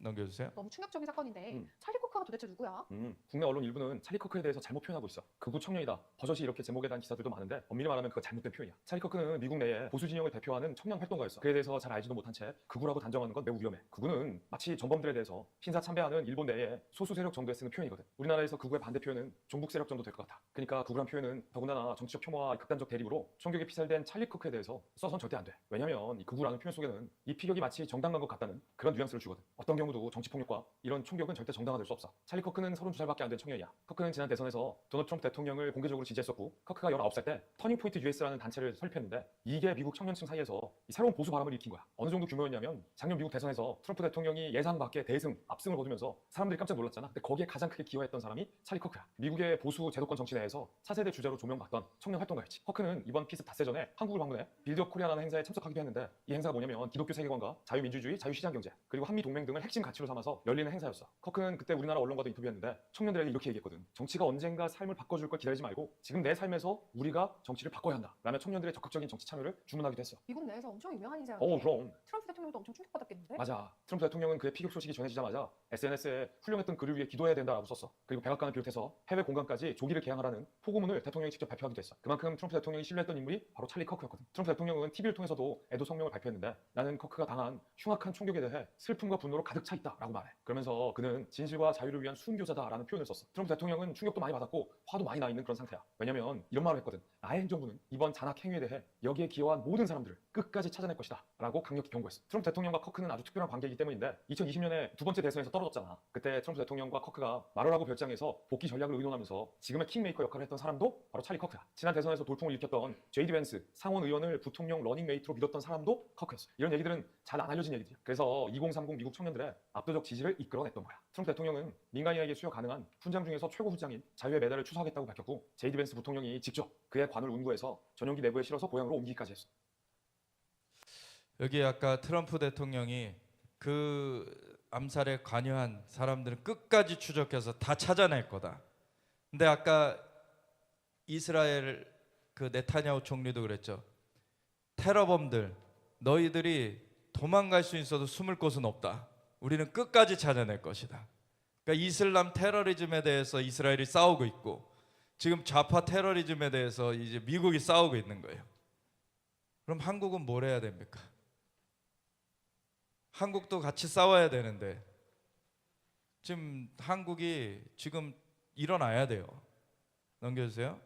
넘겨주세요. 너무 충격적인 사건인데 찰리 커크가 도대체 누구야? 국내 언론 일부는 찰리 커크에 대해서 잘못 표현하고 있어. 극우 청년이다, 버젓이 이렇게 제목에 대한 기사들도 많은데 엄밀히 말하면 그거 잘못된 표현이야. 찰리 커크는 미국 내에 보수 진영을 대표하는 청년 활동가였어. 그에 대해서 잘 알지도 못한 채 극우라고 단정하는 건 매우 위험해. 극우는 마치 전범들에 대해서 신사 참배하는 일본 내의 소수 세력 정도에 쓰는 표현이거든. 우리나라에서 극우의 반대 표현은 종북 세력 정도 될 것 같아. 그러니까 극우란 표현은 더군다나 정치적 혐오와 극단적 대립으로 총격에 피살된 찰리 커크에 대해서 써선 절대 안 돼. 왜냐면 이 극우라는 표현 속에는 이 피격이 마치 정당한 것 같다는 그런 뉘앙스를 주거든. 어떤 경우 경우도 정치폭력과 이런 총격은 절대 정당화될 수 없어. 찰리 커크는 32살밖에 안 된 청년이야. 커크는 지난 대선에서 도널드 트럼프 대통령을 공개적으로 지지했었고, 커크가 19살 때 터닝포인트 US라는 단체를 설립했는데 이게 미국 청년층 사이에서 이 새로운 보수 바람을 일으킨 거야. 어느 정도 규모였냐면 작년 미국 대선에서 트럼프 대통령이 예상 밖의 압승을 거두면서 사람들이 깜짝 놀랐잖아. 근데 거기에 가장 크게 기여했던 사람이 찰리 커크야. 미국의 보수 제도권 정치 내에서 차세대 주자로 조명받던 청년 활동가였지. 커크는 이번 피습 닷새 전에 한국을 방문해 빌드업 코리아라는 행사에 참석하기도 했는데, 이 행사가 뭐냐면 기독교 세계관과 자유민주주의, 자유시장경제, 그리고 한미 동맹 등을 핵심 가치로 삼아서 열리는 행사였어. 커크는 그때 우리나라 언론과도 인터뷰했는데 청년들에게 이렇게 얘기했거든. 정치가 언젠가 삶을 바꿔줄 걸 기다리지 말고 지금 내 삶에서 우리가 정치를 바꿔야 한다 라며 청년들의 적극적인 정치 참여를 주문하기도 했어. 미국 내에서 엄청 유명한 인사였는데 그럼. 트럼프 대통령도 엄청 충격받았겠는데? 맞아. 트럼프 대통령은 그의 피격 소식이 전해지자마자 SNS에 훌륭했던 글을 위해 기도해야 된다라고 썼어. 그리고 백악관을 비롯해서 해외 공간까지 조기를 개항하라는 포고문을 대통령이 직접 발표하기도 했어. 그만큼 트럼프 대통령이 신뢰했던 인물이 바로 찰리 커크였거든. 트럼프 대통령은 TV를 통해서도 애도 성명을 발표했는데, 나는 커크가 당한 흉악한 총격에 대해 슬픔과 분노로 가득 차 있다라고 말해. 그러면서 그는 진실과 자유를 위한 순교자다라는 표현을 썼어. 트럼프 대통령은 충격도 많이 받았고 화도 많이 나 있는 그런 상태야. 왜냐면 이런 말을 했거든. 나의 행정부는 이번 잔악 행위에 대해 여기에 기여한 모든 사람들을 끝까지 찾아낼 것이다 라고 강력히 경고했어. 트럼프 대통령과 커크는 아주 특별한 관계이기 때문인데 2020년에 두 번째 대선에서 떨어졌잖아. 그때 트럼프 대통령과 커크가 마로라고 별장에서 복귀 전략을 의논하면서 지금의 킹메이커 역할을 했던 사람도 바로 찰리 커크야. 지난 대선에서 돌풍을 일으켰던 제이디 벤스 상원 의원을 부통령 러닝메이트로 믿었던 사람도 커크였어. 이런 얘기들은 잘 안 알려진 얘기들이야. 그래서 2030 미국 청년들의 압도적 지지를 이끌어냈던 거야. 트럼프 대통령은 민간인에게 수여 가능한 훈장 중에서 최고 훈장인 자유의 메달을 추수하겠다고 밝혔고, 제이디 벤스 부통령이 직접 그의 관을 운구해서 전용기 내부에 실어서 고향으로 옮기기까지 했어. 여기 아까 트럼프 대통령이 그 암살에 관여한 사람들은 끝까지 추적해서 다 찾아낼 거다. 근데 아까 이스라엘 그 네타냐후 총리도 그랬죠. 테러범들, 너희들이 도망갈 수 있어도 숨을 곳은 없다. 우리는 끝까지 찾아낼 것이다. 그러니까 이슬람 테러리즘에 대해서 이스라엘이 싸우고 있고, 지금 좌파 테러리즘에 대해서 이제 미국이 싸우고 있는 거예요. 그럼 한국은 뭘 해야 됩니까? 한국도 같이 싸워야 되는데 지금 한국이 지금 일어나야 돼요. 넘겨주세요.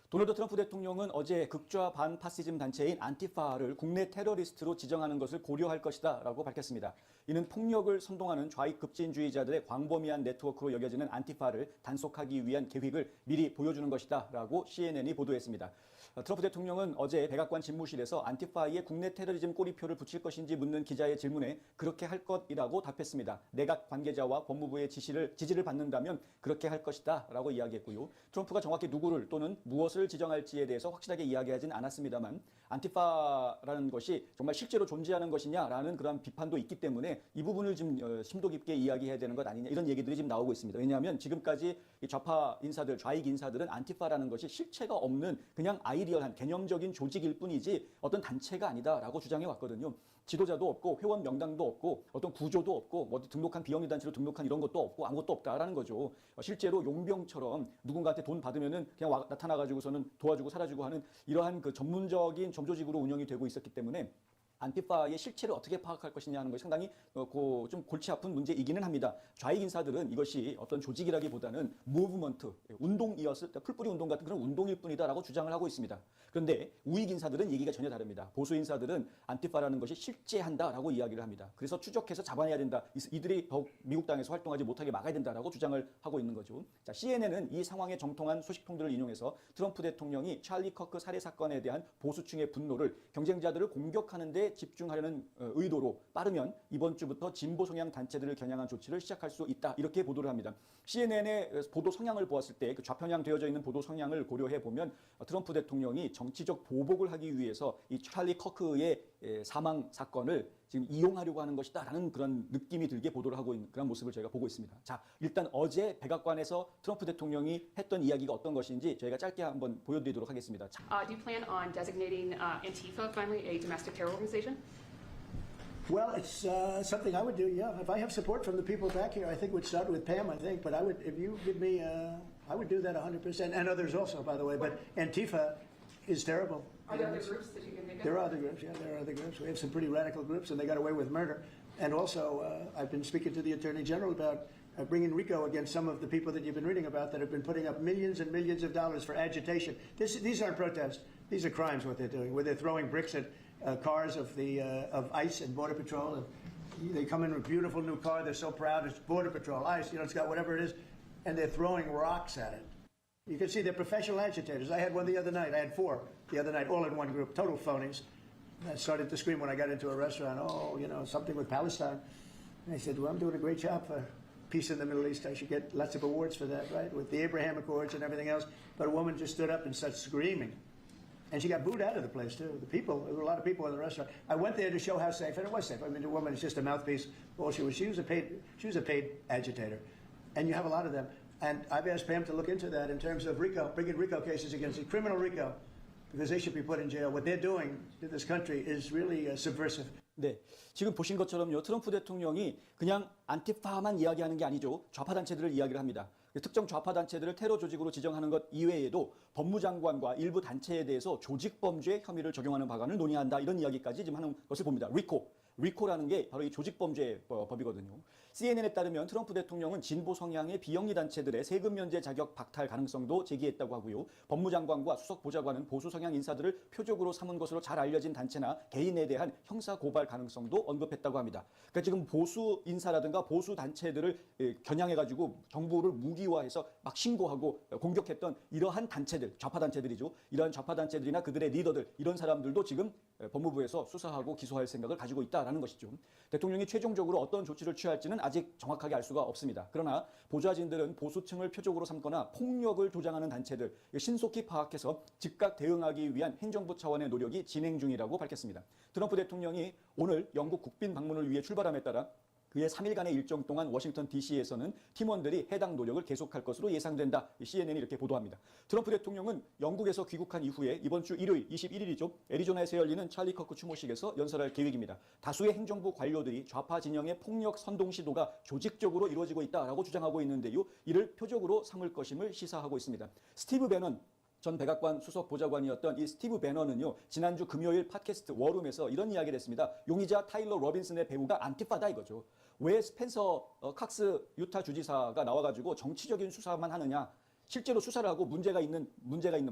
도널드 트럼프 대통령은 어제 극좌 반파시즘 단체인 안티파를 국내 테러리스트로 지정하는 것을 고려할 것이다 라고 밝혔습니다. 이는 폭력을 선동하는 좌익 급진주의자들의 광범위한 네트워크로 여겨지는 안티파를 단속하기 위한 계획을 미리 보여주는 것이다 라고 CNN이 보도했습니다. 트럼프 대통령은 어제 백악관 집무실에서 안티파의 국내 테러리즘 꼬리표를 붙일 것인지 묻는 기자의 질문에 그렇게 할 것이라고 답했습니다. 내각 관계자와 법무부의 지지를 받는다면 그렇게 할 것이다 라고 이야기했고요. 트럼프가 정확히 누구를 또는 무엇을 지정할지에 대해서 확실하게 이야기하진 않았습니다만, 안티파라는 것이 정말 실제로 존재하는 것이냐라는 그런 비판도 있기 때문에 이 부분을 좀 심도 깊게 이야기해야 되는 것 아니냐, 이런 얘기들이 지금 나오고 있습니다. 왜냐하면 지금까지 이 좌파 인사들, 좌익 인사들은 안티파라는 것이 실체가 없는 그냥 아이디얼한 개념적인 조직일 뿐이지 어떤 단체가 아니다라고 주장해 왔거든요. 지도자도 없고 회원 명단도 없고 어떤 구조도 없고 뭐 등록한 비영리 단체로 등록한 이런 것도 없고 아무것도 없다라는 거죠. 실제로 용병처럼 누군가한테 돈 받으면은 그냥 나타나가지고서는 도와주고 사라지고 하는 이러한 그 전문적인 점조직으로 운영이 되고 있었기 때문에 안티파의 실체를 어떻게 파악할 것이냐 하는 것이 상당히 좀 골치 아픈 문제이기는 합니다. 좌익 인사들은 이것이 어떤 조직이라기보다는 무브먼트, 운동이었을 때 풀뿌리 운동 같은 그런 운동일 뿐이다라고 주장을 하고 있습니다. 그런데 우익 인사들은 얘기가 전혀 다릅니다. 보수 인사들은 안티파라는 것이 실제한다라고 이야기를 합니다. 그래서 추적해서 잡아내야 된다. 이들이 더욱 미국 땅에서 활동하지 못하게 막아야 된다라고 주장을 하고 있는 거죠. 자, CNN은 이 상황에 정통한 소식통들을 인용해서 트럼프 대통령이 찰리 커크 살해 사건에 대한 보수층의 분노를 경쟁자들을 공격하는 데 집중하려는 의도로 빠르면 이번 주부터 진보 성향 단체들을 겨냥한 조치를 시작할 수 있다. 이렇게 보도를 합니다. CNN의 보도 성향을 보았을 때 그 좌편향 되어져 있는 보도 성향을 고려해 보면 트럼프 대통령이 정치적 보복을 하기 위해서 이 찰리 커크의 사망 사건을 지금 이용하려고 하는 것이다라는 그런 느낌이 들게 보도를 하고 있는 그런 모습을 저희가 보고 있습니다. 자, 일단 어제 백악관에서 트럼프 대통령이 했던 이야기가 어떤 것인지 저희가 짧게 한번 보여드리도록 하겠습니다. 자. Do you plan on designating Antifa finally a domestic terror organization? Well, it's something I would do, yeah. If I have support from the people back here, I think we'd start with Pam, I think. But I would, if you give me, I would do that 100%. And others also, by the way. But Antifa is terrible. Are there other groups that you can think of? There are other groups, yeah. There are other groups. We have some pretty radical groups, and they got away with murder. And also, I've been speaking to the Attorney General about bringing RICO against some of the people that you've been reading about that have been putting up millions and millions of dollars for agitation. These aren't protests. These are crimes, what they're doing, where they're throwing bricks at cars of ICE and Border Patrol and They come in with a beautiful new car. They're so proud. It's Border Patrol, ICE, it's got whatever it is, and they're throwing rocks at it. You can see they're professional agitators. I had one the other night. I had 4 the other night, all in one group, total phonies. And I started to scream when I got into a restaurant, oh, something with Palestine. And I said, well, I'm doing a great job for peace in the Middle East. I should get lots of awards for that, right? With the Abraham Accords and everything else. But a woman just stood up and started screaming. And she got booed out of the place, too. There were a lot of people in the restaurant. I went there to show how safe, and it was safe. I mean, the woman is just a mouthpiece. Well, she was a paid agitator. And you have a lot of them. And I've asked Pam to look into that in terms of RICO, bringing RICO cases against the criminal RICO, because they should be put in jail. What they're doing to this country is really subversive. 네, 지금 보신 것처럼요. 트럼프 대통령이 그냥 안티파만 이야기하는 게 아니죠. 좌파 단체들을 이야기를 합니다. 특정 좌파 단체들을 테러 조직으로 지정하는 것 이외에도 법무장관과 일부 단체에 대해서 조직범죄 혐의를 적용하는 방안을 논의한다. 이런 이야기까지 지금 하는 것을 봅니다. 리코라는 게 바로 이 조직범죄 법이거든요. CNN에 따르면 트럼프 대통령은 진보 성향의 비영리 단체들의 세금 면제 자격 박탈 가능성도 제기했다고 하고요. 법무장관과 수석 보좌관은 보수 성향 인사들을 표적으로 삼은 것으로 잘 알려진 단체나 개인에 대한 형사 고발 가능성도 언급했다고 합니다. 그러니까 지금 보수 인사라든가 보수 단체들을 겨냥해가지고 정부를 무기화해서 막 신고하고 공격했던 이러한 단체들, 좌파 단체들이죠. 이러한 좌파 단체들이나 그들의 리더들, 이런 사람들도 지금 법무부에서 수사하고 기소할 생각을 가지고 있다라는 것이죠. 대통령이 최종적으로 어떤 조치를 취할지는 아직 정확하게 알 수가 없습니다. 그러나 보좌진들은 보수층을 표적으로 삼거나 폭력을 조장하는 단체들 신속히 파악해서 즉각 대응하기 위한 행정부 차원의 노력이 진행 중이라고 밝혔습니다. 트럼프 대통령이 오늘 영국 국빈 방문을 위해 출발함에 따라 그의 3일간의 일정 동안 워싱턴 DC에서는 팀원들이 해당 노력을 계속할 것으로 예상된다. CNN이 이렇게 보도합니다. 트럼프 대통령은 영국에서 귀국한 이후에 이번 주 일요일 21일이죠. 애리조나에서 열리는 찰리 커크 추모식에서 연설할 계획입니다. 다수의 행정부 관료들이 좌파 진영의 폭력 선동 시도가 조직적으로 이루어지고 있다라고 주장하고 있는데요. 이를 표적으로 삼을 것임을 시사하고 있습니다. 스티브 배넌 전 백악관 수석 보좌관이었던 이 스티브 배너는요, 지난주 금요일 팟캐스트 워룸에서 이런 이야기를 했습니다. 용의자 타일러 로빈슨의 배우가 안티파다 이거죠. 왜 스펜서 칵스 유타 주지사가 나와가지고 정치적인 수사만 하느냐? 실제로 수사를 하고 문제가 있는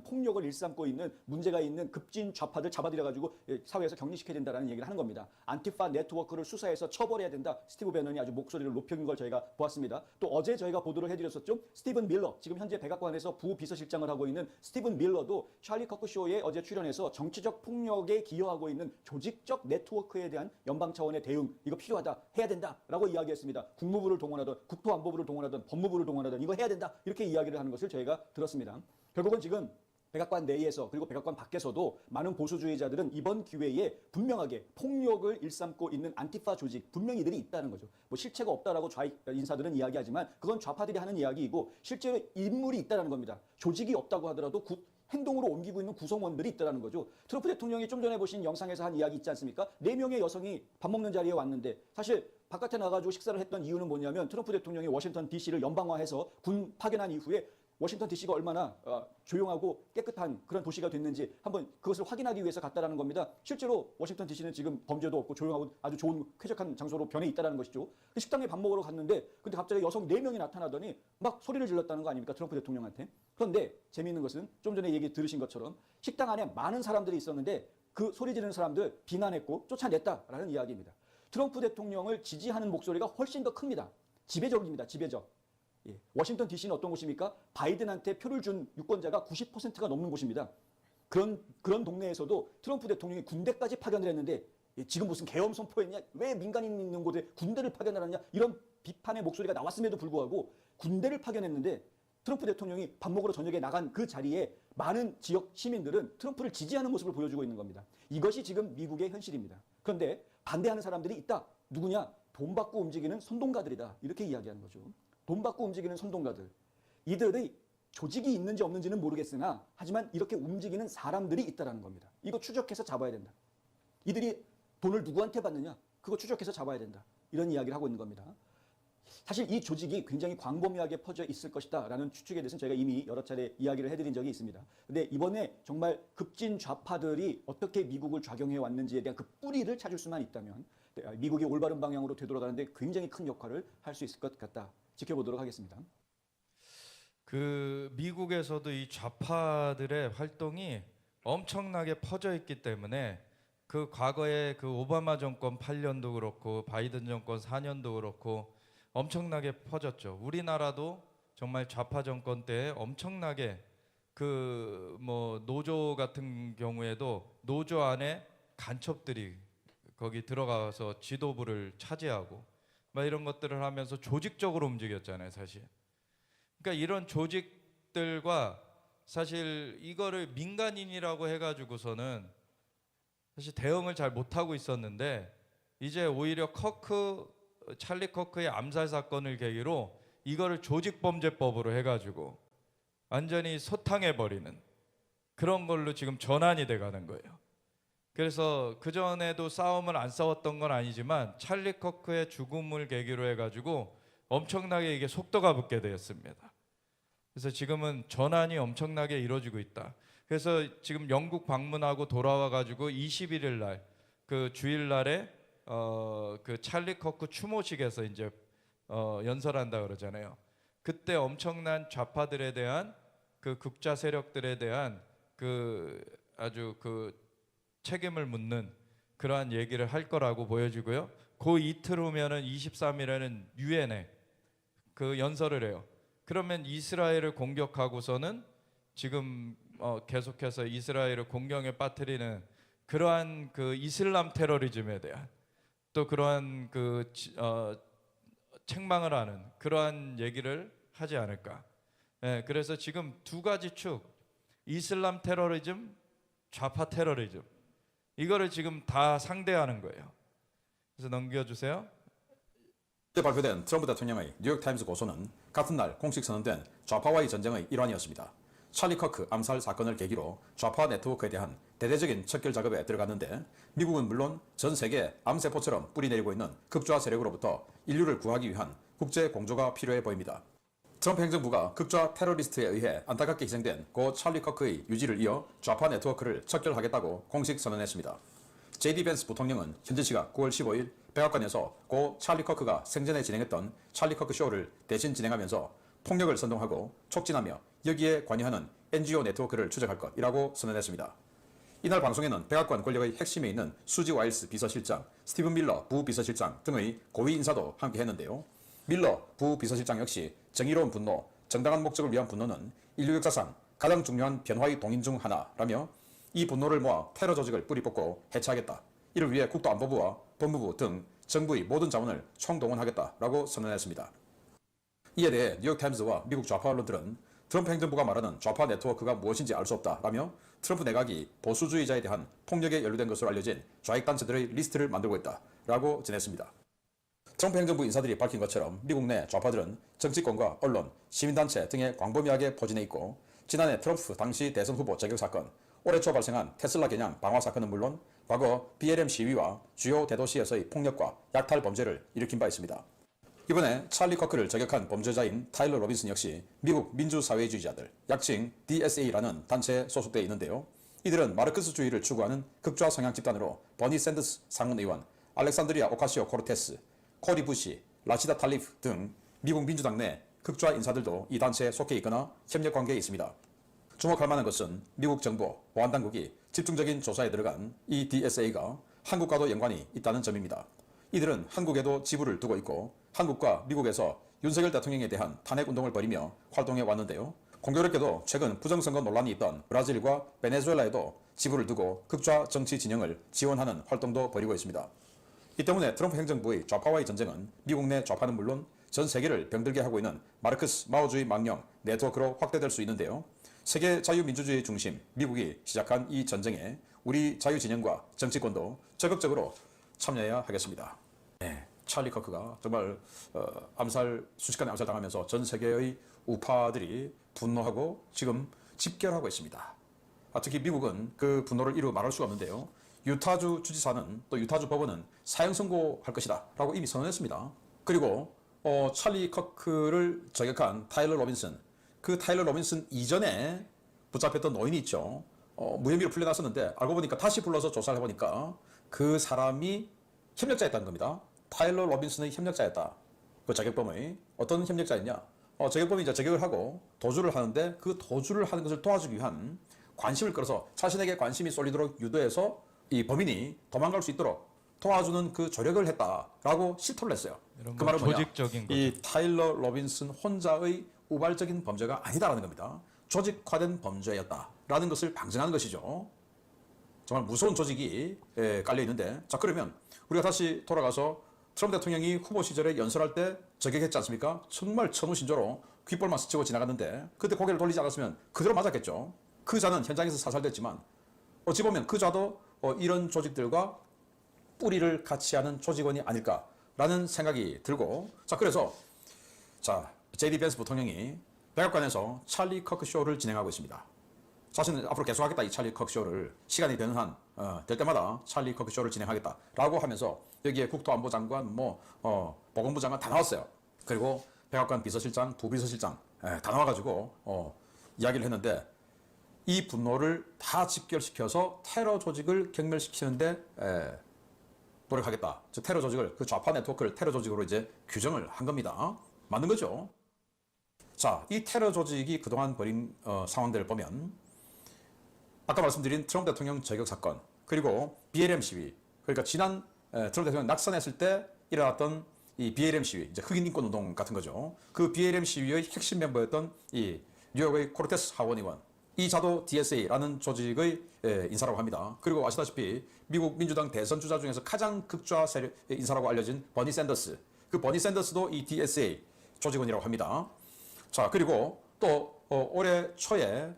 폭력을 일삼고 있는 문제가 있는 급진 좌파들 잡아들여가지고 사회에서 격리시켜야 된다라는 얘기를 하는 겁니다. 안티파 네트워크를 수사해서 처벌해야 된다. 스티브 배넌이 아주 목소리를 높인 걸 저희가 보았습니다. 또 어제 저희가 보도를 해드렸었죠. 스티븐 밀러, 지금 현재 백악관에서 부비서실장을 하고 있는 스티븐 밀러도 찰리 커크 쇼에 어제 출연해서 정치적 폭력에 기여하고 있는 조직적 네트워크에 대한 연방 차원의 대응, 이거 필요하다, 해야 된다라고 이야기했습니다. 국무부를 동원하던, 국토안보부를 동원하던, 법무부를 동원하던 이거 해야 된다, 이렇게 이야기를 하는 것을 저희가 들었습니다. 결국은 지금 백악관 내에서 그리고 백악관 밖에서도 많은 보수주의자들은 이번 기회에 분명하게 폭력을 일삼고 있는 안티파 조직, 분명히 이들이 있다는 거죠. 뭐 실체가 없다라고 좌익 인사들은 이야기하지만 그건 좌파들이 하는 이야기이고 실제로 인물이 있다는 겁니다. 조직이 없다고 하더라도 행동으로 옮기고 있는 구성원들이 있다는 거죠. 트럼프 대통령이 좀 전에 보신 영상에서 한 이야기 있지 않습니까? 4명의 여성이 밥 먹는 자리에 왔는데 사실 바깥에 나가지고 식사를 했던 이유는 뭐냐면 트럼프 대통령이 워싱턴 DC를 연방화해서 군 파견한 이후에 워싱턴 DC가 얼마나 조용하고 깨끗한 그런 도시가 됐는지 한번 그것을 확인하기 위해서 갔다라는 겁니다. 실제로 워싱턴 DC는 지금 범죄도 없고 조용하고 아주 좋은 쾌적한 장소로 변해 있다는 것이죠. 식당에 밥 먹으러 갔는데 근데 갑자기 여성 4명이 나타나더니 막 소리를 질렀다는 거 아닙니까? 트럼프 대통령한테. 그런데 재미있는 것은 좀 전에 얘기 들으신 것처럼 식당 안에 많은 사람들이 있었는데 그 소리 지르는 사람들 비난했고 쫓아냈다라는 이야기입니다. 트럼프 대통령을 지지하는 목소리가 훨씬 더 큽니다. 지배적입니다. 지배적. 워싱턴 DC는 어떤 곳입니까? 바이든한테 표를 준 유권자가 90%가 넘는 곳입니다. 그런 동네에서도 트럼프 대통령이 군대까지 파견을 했는데 지금 무슨 계엄 선포했냐? 왜 민간인 있는 곳에 군대를 파견하느냐? 이런 비판의 목소리가 나왔음에도 불구하고 군대를 파견했는데 트럼프 대통령이 밥 먹으러 저녁에 나간 그 자리에 많은 지역 시민들은 트럼프를 지지하는 모습을 보여주고 있는 겁니다. 이것이 지금 미국의 현실입니다. 그런데 반대하는 사람들이 있다. 누구냐? 돈 받고 움직이는 선동가들이다. 이렇게 이야기하는 거죠. 돈 받고 움직이는 선동가들. 이들의 조직이 있는지 없는지는 모르겠으나 하지만 이렇게 움직이는 사람들이 있다는 겁니다. 이거 추적해서 잡아야 된다. 이들이 돈을 누구한테 받느냐? 그거 추적해서 잡아야 된다. 이런 이야기를 하고 있는 겁니다. 사실 이 조직이 굉장히 광범위하게 퍼져 있을 것이다 라는 추측에 대해서는 저희가 이미 여러 차례 이야기를 해드린 적이 있습니다. 근데 이번에 정말 급진 좌파들이 어떻게 미국을 좌경해 왔는지에 대한 그 뿌리를 찾을 수만 있다면 미국이 올바른 방향으로 되돌아가는데 굉장히 큰 역할을 할 수 있을 것 같다. 지켜보도록 하겠습니다. 그 미국에서도 이 좌파들의 활동이 엄청나게 퍼져 있기 때문에 그 과거에 그 오바마 정권 8년도 그렇고 바이든 정권 4년도 그렇고 엄청나게 퍼졌죠. 우리나라도 정말 좌파 정권 때 엄청나게 그 뭐 노조 같은 경우에도 노조 안에 간첩들이 거기 들어가서 지도부를 차지하고 막 이런 것들을 하면서 조직적으로 움직였잖아요, 사실. 그러니까 이런 조직들과 사실 이거를 민간인이라고 해가지고서는 사실 대응을 잘 못하고 있었는데 이제 오히려 찰리 커크의 암살 사건을 계기로 이거를 조직범죄법으로 해가지고 완전히 소탕해버리는 그런 걸로 지금 전환이 돼가는 거예요. 그래서 그전에도 싸움을 안 싸웠던 건 아니지만 찰리 커크의 죽음을 계기로 해가지고 엄청나게 이게 속도가 붙게 되었습니다. 그래서 지금은 전환이 엄청나게 이루어지고 있다. 그래서 지금 영국 방문하고 돌아와가지고 21일 날 그 주일날에 그 찰리 커크 추모식에서 이제 연설한다 그러잖아요. 그때 엄청난 좌파들에 대한 그 극좌 세력들에 대한 그 아주 그 책임을 묻는 그러한 얘기를 할 거라고 보여지고요. 그 이틀 후면은 23일에는 유엔에 그 연설을 해요. 그러면 이스라엘을 공격하고서는 지금 계속해서 이스라엘을 공경에 빠뜨리는 그러한 그 이슬람 테러리즘에 대한 또 그러한 그 책망을 하는 그러한 얘기를 하지 않을까. 예, 그래서 지금 두 가지 축, 이슬람 테러리즘, 좌파 테러리즘 이거를 지금 다 상대하는 거예요. 그래서 넘겨주세요. 어제 발표된 트럼프 대통령의 뉴욕타임스 고소는 같은 날 공식 선언된 좌파와의 전쟁의 일환이었습니다. 찰리 커크 암살 사건을 계기로 좌파 네트워크에 대한 대대적인 척결 작업에 들어갔는데 미국은 물론 전 세계 암세포처럼 뿌리내리고 있는 극좌 세력으로부터 인류를 구하기 위한 국제 공조가 필요해 보입니다. 트럼프 행정부가 극좌 테러리스트에 의해 안타깝게 희생된 고 찰리 커크의 유지를 이어 좌파 네트워크를 척결하겠다고 공식 선언했습니다. JD 벤스 부통령은 현지 시각 9월 15일 백악관에서 고 찰리 커크가 생전에 진행했던 찰리 커크 쇼를 대신 진행하면서 폭력을 선동하고 촉진하며 여기에 관여하는 NGO 네트워크를 추적할 것이라고 선언했습니다. 이날 방송에는 백악관 권력의 핵심에 있는 수지 와일스 비서실장, 스티븐 밀러 부비서실장 등의 고위 인사도 함께 했는데요. 밀러 부비서실장 역시 정의로운 분노, 정당한 목적을 위한 분노는 인류 역사상 가장 중요한 변화의 동인 중 하나라며 이 분노를 모아 테러 조직을 뿌리 뽑고 해체하겠다. 이를 위해 국토안보부와 법무부 등 정부의 모든 자원을 총동원하겠다라고 선언했습니다. 이에 대해 뉴욕타임스와 미국 좌파 언론들은 트럼프 행정부가 말하는 좌파 네트워크가 무엇인지 알 수 없다라며 트럼프 내각이 보수주의자에 대한 폭력에 연루된 것으로 알려진 좌익단체들의 리스트를 만들고 있다라고 전했습니다. 트럼프 행정부 인사들이 밝힌 것처럼 미국 내 좌파들은 정치권과 언론, 시민단체 등에 광범위하게 포진해 있고 지난해 트럼프 당시 대선 후보 저격 사건, 올해 초 발생한 테슬라 개량 방화 사건은 물론 과거 BLM 시위와 주요 대도시에서의 폭력과 약탈 범죄를 일으킨 바 있습니다. 이번에 찰리 커크를 저격한 범죄자인 타일러 로빈슨 역시 미국 민주사회주의자들, 약칭 DSA라는 단체에 소속되어 있는데요. 이들은 마르크스주의를 추구하는 극좌 성향 집단으로 버니 샌더스 상원의원, 알렉산드리아 오카시오 코르테스, 코리 부시, 라시다 탈리프 등 미국 민주당 내 극좌 인사들도 이 단체에 속해 있거나 협력 관계에 있습니다. 주목할 만한 것은 미국 정부, 보안당국이 집중적인 조사에 들어간 이 DSA가 한국과도 연관이 있다는 점입니다. 이들은 한국에도 지부를 두고 있고 한국과 미국에서 윤석열 대통령에 대한 탄핵운동을 벌이며 활동해 왔는데요. 공교롭게도 최근 부정선거 논란이 있던 브라질과 베네수엘라에도 지부를 두고 극좌 정치 진영을 지원하는 활동도 벌이고 있습니다. 이 때문에 트럼프 행정부의 좌파와의 전쟁은 미국 내 좌파는 물론 전 세계를 병들게 하고 있는 마르크스 마오주의 망령 네트워크로 확대될 수 있는데요. 세계 자유민주주의 중심 미국이 시작한 이 전쟁에 우리 자유진영과 정치권도 적극적으로 참여해야 하겠습니다. 네, 찰리 커크가 정말 순식간에 암살당하면서 전 세계의 우파들이 분노하고 지금 집결하고 있습니다. 특히 미국은 그 분노를 이루 말할 수가 없는데요. 유타주 주지사는 또 유타주 법원은 사형 선고할 것이다 라고 이미 선언했습니다. 그리고 찰리 커크를 저격한 타일러 로빈슨, 그 타일러 로빈슨 이전에 붙잡혔던 노인이 있죠. 무혐의로 풀려났었는데 알고 보니까 다시 불러서 조사를 해보니까 그 사람이 협력자였다는 겁니다. 타일러 로빈슨의 협력자였다. 그 저격범의 어떤 협력자였냐? 저격범이 이제 저격을 하고 도주를 하는데 그 도주를 하는 것을 도와주기 위한 관심을 끌어서 자신에게 관심이 쏠리도록 유도해서 이 범인이 도망갈 수 있도록 도와주는 그 조력을 했다라고 실토를 했어요. 이런 그 건 말은 뭐냐? 조직적인 거죠. 이 타일러 로빈슨 혼자의 우발적인 범죄가 아니다라는 겁니다. 조직화된 범죄였다라는 것을 방증하는 것이죠. 정말 무서운 조직이 깔려 있는데, 자 그러면 우리가 다시 돌아가서 트럼프 대통령이 후보 시절에 연설할 때 저격했지 않습니까? 정말 천우신조로 귓볼만 스치고 지나갔는데 그때 고개를 돌리지 않았으면 그대로 맞았겠죠. 그 자는 현장에서 사살됐지만 어찌 보면 그 자도 이런 조직들과 뿌리를 같이 하는 조직원이 아닐까라는 생각이 들고, 자 그래서 자 제디 벤스 부통령이 백악관에서 찰리 커크 쇼를 진행하고 있습니다. 자신은 앞으로 계속하겠다, 이 찰리 커크 쇼를 시간이 되는 한 될 때마다 찰리 커크 쇼를 진행하겠다라고 하면서 여기에 국토안보 장관, 보건부 장관 다 나왔어요. 그리고 백악관 비서실장, 부비서실장 다 나와가지고 이야기를 했는데, 이 분노를 다 집결시켜서 테러 조직을 경멸시키는데 노력하겠다. 즉 테러 조직을, 그 좌파 네트워크를 테러 조직으로 이제 규정을 한 겁니다. 맞는 거죠. 자, 이 테러 조직이 그동안 벌인 상황들을 보면 아까 말씀드린 트럼프 대통령 저격 사건, 그리고 BLM 시위, 그러니까 지난 트럼프 대통령 낙선했을 때 일어났던 이 BLM 시위, 이제 흑인 인권 운동 같은 거죠. 그 BLM 시위의 핵심 멤버였던 이 뉴욕의 코르테스 하원 의원, 이 자도 DSA라는 조직의 인사라고 합니다. 그리고 아시다시피 미국 민주당 대선 주자 중에서 가장 극좌 세력 인사라고 알려진 버니 샌더스, 그 버니 샌더스도 이 DSA 조직원이라고 합니다. 자, 그리고 또 올해 초에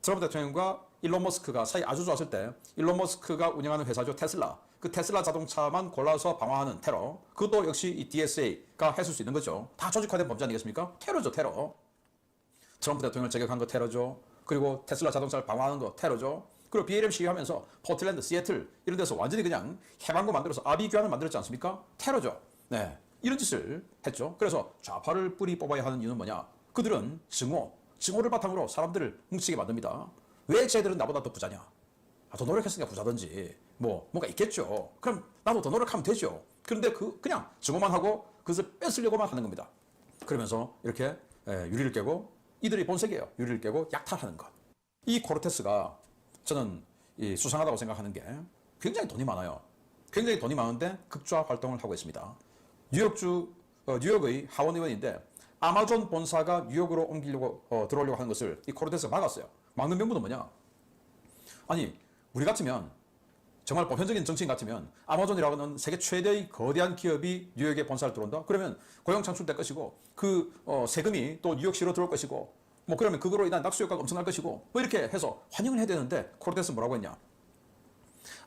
트럼프 대통령과 일론 머스크가 사이 아주 좋았을 때, 일론 머스크가 운영하는 회사죠, 테슬라. 그 테슬라 자동차만 골라서 방어하는 테러, 그것도 역시 이 DSA가 했을 수 있는 거죠. 다 조직화된 범죄 아니겠습니까? 테러죠, 테러. 트럼프 대통령을 저격한 거 테러죠. 그리고 테슬라 자동차를 방어하는 거 테러죠. 그리고 BLM 시위하면서 포틀랜드, 시애틀 이런 데서 완전히 그냥 해방구 만들어서 아비규환을 만들었지 않습니까? 테러죠. 네, 이런 짓을 했죠. 그래서 좌파를 뿌리 뽑아야 하는 이유는 뭐냐? 그들은 증오를 바탕으로 사람들을 뭉치게 만듭니다. 왜 쟤들은 나보다 더 부자냐? 더 노력했으니까 부자든지 뭔가 있겠죠. 그럼 나도 더 노력하면 되죠. 그런데 그냥 증오만 하고 그것을 뺏으려고만 하는 겁니다. 그러면서 이렇게 유리를 깨고, 이들이 본색이에요. 유리를 깨고 약탈하는 것. 이 코르테스가 저는 수상하다고 생각하는 게 굉장히 돈이 많아요. 굉장히 돈이 많은데 극좌 활동을 하고 있습니다. 뉴욕의 하원 의원인데 아마존 본사가 뉴욕으로 옮기려고 들어오려고 하는 것을 이 코르테스가 막았어요. 막는 명분은 뭐냐? 아니, 우리 같으면, 정말 보편적인 정치인 같으면 아마존이라고 하는 세계 최대의 거대한 기업이 뉴욕에 본사를 들어온다? 그러면 고용 창출될 것이고, 그 세금이 또 뉴욕시로 들어올 것이고, 그러면 그거로 인한 낙수효과가 엄청날 것이고, 이렇게 해서 환영을 해야 되는데, 코르테스 뭐라고 했냐?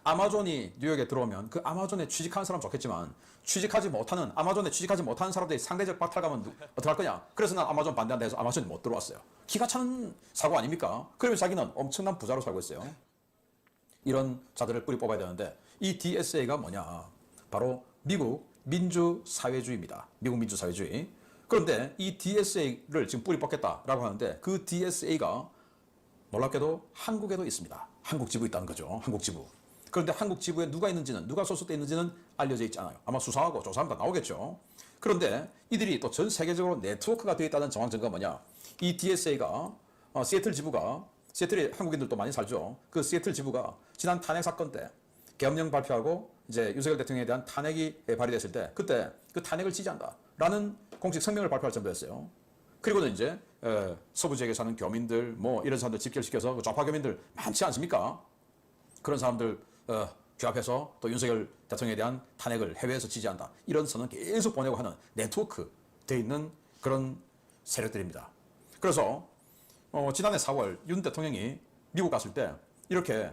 아마존이 뉴욕에 들어오면 그 아마존에 취직하는 사람 좋겠지만, 아마존에 취직하지 못하는 사람들이 상대적 박탈감은 어떡할 거냐? 그래서 난 아마존 반대한다 해서 아마존이 못 들어왔어요. 기가 차는 사고 아닙니까? 그러면 자기는 엄청난 부자로 살고 있어요. 이런 자들을 뿌리 뽑아야 되는데, 이 DSA가 뭐냐? 바로 미국 민주사회주의입니다. 미국 민주사회주의. 그런데 이 DSA를 지금 뿌리 뽑겠다라고 하는데, 그 DSA가 놀랍게도 한국에도 있습니다. 한국 지부 있다는 거죠. 한국 지부. 그런데 한국 지부에 누가 있는지는, 누가 소속되어 있는지는 알려져 있지 않아요. 아마 수사하고 조사하면 다 나오겠죠. 그런데 이들이 또 전 세계적으로 네트워크가 되어 있다는 정황 증거가 뭐냐? 이 DSA가 시애틀 지부가, 시애틀에 한국인들도 많이 살죠. 그 시애틀 지부가 지난 탄핵 사건 때 계엄령 발표하고 이제 윤석열 대통령에 대한 탄핵이 발의됐을 때, 그때 그 탄핵을 지지한다라는 공식 성명을 발표할 정도였어요. 그리고는 이제 서부 지역에 사는 교민들, 이런 사람들 집결시켜서 그 좌파 교민들 많지 않습니까? 그런 사람들 규합해서 또 윤석열 대통령에 대한 탄핵을 해외에서 지지한다, 이런 선언 계속 보내고 하는 네트워크 돼 있는 그런 세력들입니다. 그래서 지난해 4월 윤 대통령이 미국 갔을 때 이렇게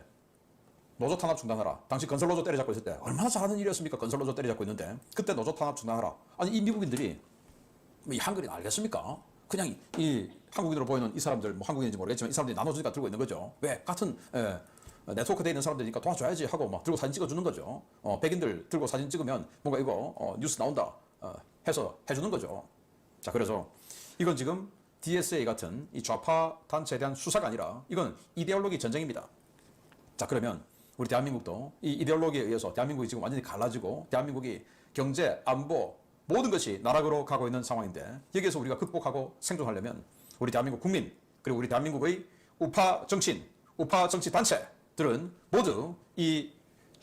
노조 탄압 중단하라. 당시 건설 노조 때려잡고 있을 때 얼마나 잘하는 일이었습니까? 건설 노조 때려잡고 있는데 그때 노조 탄압 중단하라. 아니, 이 미국인들이 이 한글이 알겠습니까? 그냥 이 한국인으로 보이는 이 사람들, 한국인인지 모르겠지만 이 사람들이 나눠주니까 들고 있는 거죠. 왜? 같은 네트워크 돼 있는 사람들이니까 도와줘야지 하고 들고 사진 찍어주는 거죠. 백인들 들고 사진 찍으면 뭔가 이거 뉴스 나온다 해서 해주는 거죠. 자, 그래서 이건 지금 DSA 같은 이 좌파 단체에 대한 수사가 아니라 이건 이데올로기 전쟁입니다. 자, 그러면 우리 대한민국도 이 이데올로기에 의해서 대한민국이 지금 완전히 갈라지고 대한민국이 경제, 안보 모든 것이 나락으로 가고 있는 상황인데, 여기에서 우리가 극복하고 생존하려면 우리 대한민국 국민, 그리고 우리 대한민국의 우파 정치인, 우파 정치 단체들은 모두 이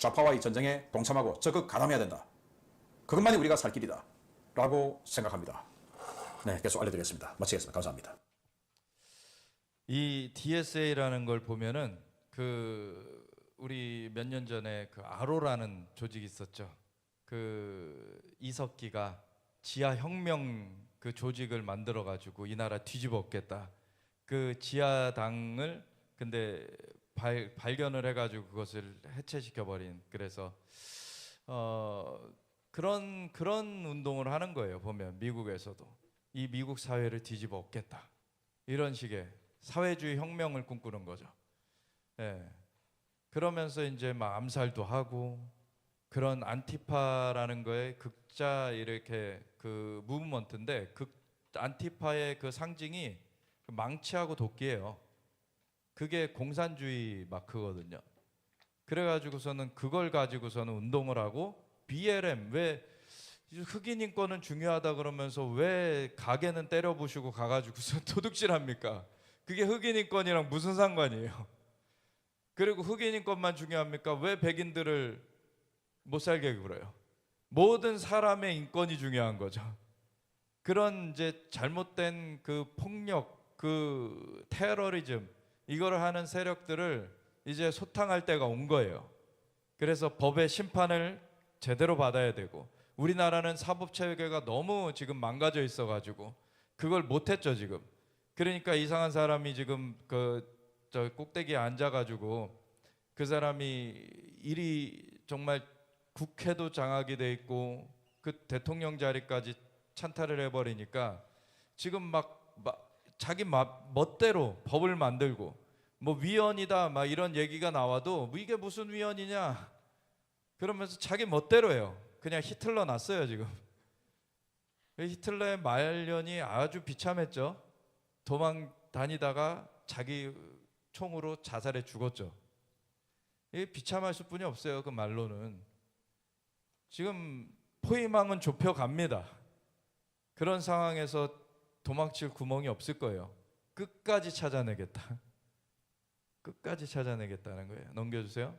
좌파와의 전쟁에 동참하고 적극 가담해야 된다. 그것만이 우리가 살 길이다. 라고 생각합니다. 네, 계속 알려드리겠습니다. 마치겠습니다. 감사합니다. 이 DSA라는 걸 보면은 그 우리 몇 년 전에 그 아로라는 조직이 있었죠. 그 이석기가 지하혁명 그 조직을 만들어 가지고 이 나라 뒤집어 엎겠다. 그 지하당을 근데 발견을 해가지고 그것을 해체시켜 버린. 그래서 그런 운동을 하는 거예요. 보면 미국에서도 이 미국 사회를 뒤집어 엎겠다. 이런 식의 사회주의 혁명을 꿈꾸는 거죠. 예. 그러면서 이제 막 암살도 하고 그런 안티파라는 거에 극자 이렇게 그 무브먼트인데 그 안티파의 그 상징이 망치하고 도끼예요. 그게 공산주의 마크거든요. 그래가지고서는 그걸 가지고서는 운동을 하고 BLM 왜 흑인 인권은 중요하다 그러면서 왜 가게는 때려 부수고 가가지고서 도둑질합니까? 그게 흑인 인권이랑 무슨 상관이에요? 그리고 흑인 인권만 중요합니까? 왜 백인들을 못 살게 굴어요? 모든 사람의 인권이 중요한 거죠. 그런 이제 잘못된 그 폭력, 그 테러리즘 이걸 하는 세력들을 이제 소탕할 때가 온 거예요. 그래서 법의 심판을 제대로 받아야 되고 우리나라는 사법체계가 너무 지금 망가져 있어가지고 그걸 못했죠 지금. 그러니까 이상한 사람이 지금 저 꼭대기에 앉아가지고 그 사람이 일이 정말 국회도 장악이 돼 있고 그 대통령 자리까지 찬탈을 해버리니까 지금 막 자기 멋대로 법을 만들고 뭐 위헌이다 막 이런 얘기가 나와도 뭐 이게 무슨 위헌이냐 그러면서 자기 멋대로 해요. 그냥 히틀러 났어요 지금. 히틀러의 말년이 아주 비참했죠. 도망 다니다가 자기 총으로 자살해 죽었죠. 이게 비참할 수뿐이 없어요. 그 말로는. 지금 포위망은 좁혀갑니다. 그런 상황에서 도망칠 구멍이 없을 거예요. 끝까지 찾아내겠다. 끝까지 찾아내겠다는 거예요. 넘겨주세요.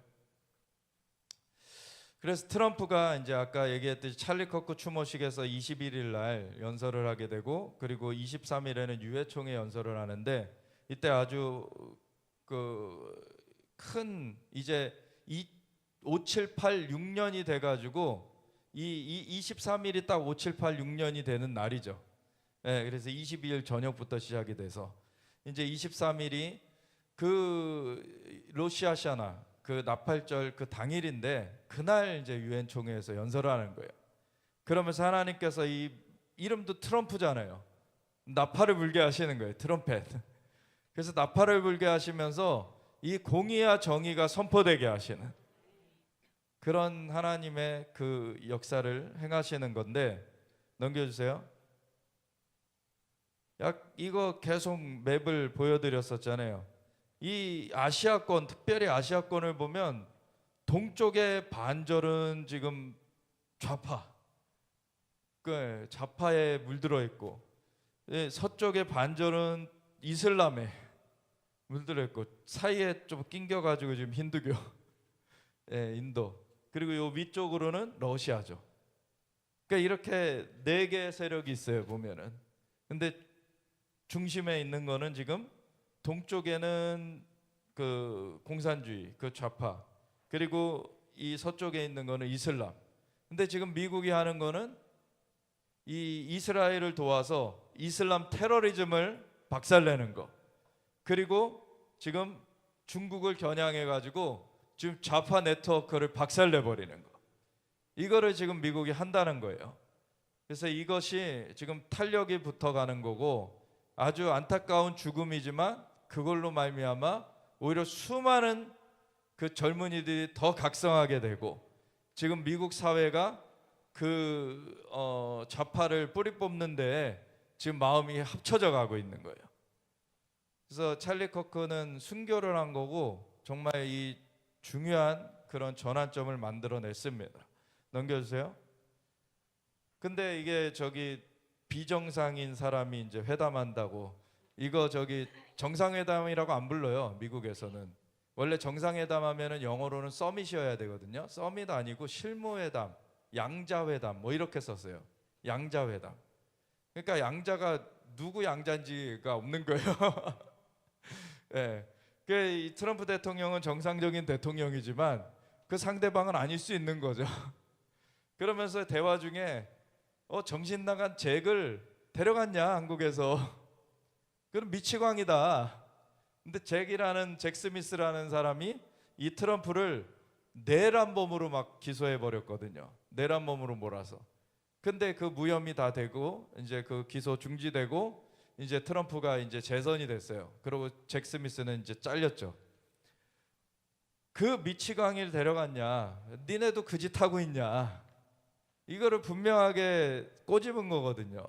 그래서 트럼프가 이제 아까 얘기했듯이 찰리 커크 추모식에서 21일 날 연설을 하게 되고 그리고 23일에는 유해총회 연설을 하는데 이때 아주 큰 이제 5786년이 돼가지고 이 23일이 딱 5786년이 되는 날이죠. 네, 그래서 22일 저녁부터 시작이 돼서 이제 23일이 그 로시아샤나 그 나팔절 그 당일인데 그날 이제 유엔 총회에서 연설을 하는 거예요. 그러면서 하나님께서 이 이름도 트럼프잖아요. 나팔을 불게 하시는 거예요. 트럼펫. 그래서 나팔을 불게 하시면서 이 공의와 정의가 선포되게 하시는 그런 하나님의 그 역사를 행하시는 건데 넘겨주세요. 이거 계속 맵을 보여드렸었잖아요. 이 아시아권, 특별히 아시아권을 보면 동쪽의 반절은 지금 좌파에 물들어 있고 서쪽의 반절은 이슬람에 물들어 있고 사이에 좀 낑겨가지고 지금 힌두교, 인도 그리고 요 위쪽으로는 러시아죠. 그러니까 이렇게 4개의 세력이 있어요 보면은. 근데 중심에 있는 거는 지금 동쪽에는 그 공산주의, 그 좌파, 그리고 이 서쪽에 있는 거는 이슬람. 근데 지금 미국이 하는 거는 이 이스라엘을 도와서 이슬람 테러리즘을 박살내는 거. 그리고 지금 중국을 겨냥해 가지고 지금 좌파 네트워크를 박살내 버리는 거. 이거를 지금 미국이 한다는 거예요. 그래서 이것이 지금 탄력이 붙어가는 거고 아주 안타까운 죽음이지만 그걸로 말미암아 오히려 수많은 그 젊은이들이 더 각성하게 되고 지금 미국 사회가 그 좌파를 뿌리 뽑는 데 지금 마음이 합쳐져 가고 있는 거예요. 그래서 찰리 커크는 순교를 한 거고 정말 이 중요한 그런 전환점을 만들어냈습니다. 넘겨주세요. 근데 이게 저기 비정상인 사람이 이제 회담한다고 이거 저기 정상회담이라고 안 불러요 미국에서는. 원래 정상회담 하면은 영어로는 서밋이어야 되거든요. 서밋 아니고 실무회담, 양자회담 뭐 이렇게 썼어요. 양자회담. 그러니까 양자가 누구 양자인지가 없는 거예요. 예. 이 트럼프 대통령은 정상적인 대통령이지만 그 상대방은 아닐 수 있는 거죠. 그러면서 대화 중에 정신 나간 잭을 데려갔냐 한국에서. 그럼 미치광이다. 근데 잭 스미스라는 사람이 이 트럼프를 내란범으로 막 기소해 버렸거든요. 내란범으로 몰아서. 근데 그 무혐의 다 되고 이제 그 기소 중지되고 이제 트럼프가 이제 재선이 됐어요. 그리고 잭 스미스는 이제 잘렸죠. 그 미치광이를 데려갔냐? 니네도 그 짓 하고 있냐? 이거를 분명하게 꼬집은 거거든요.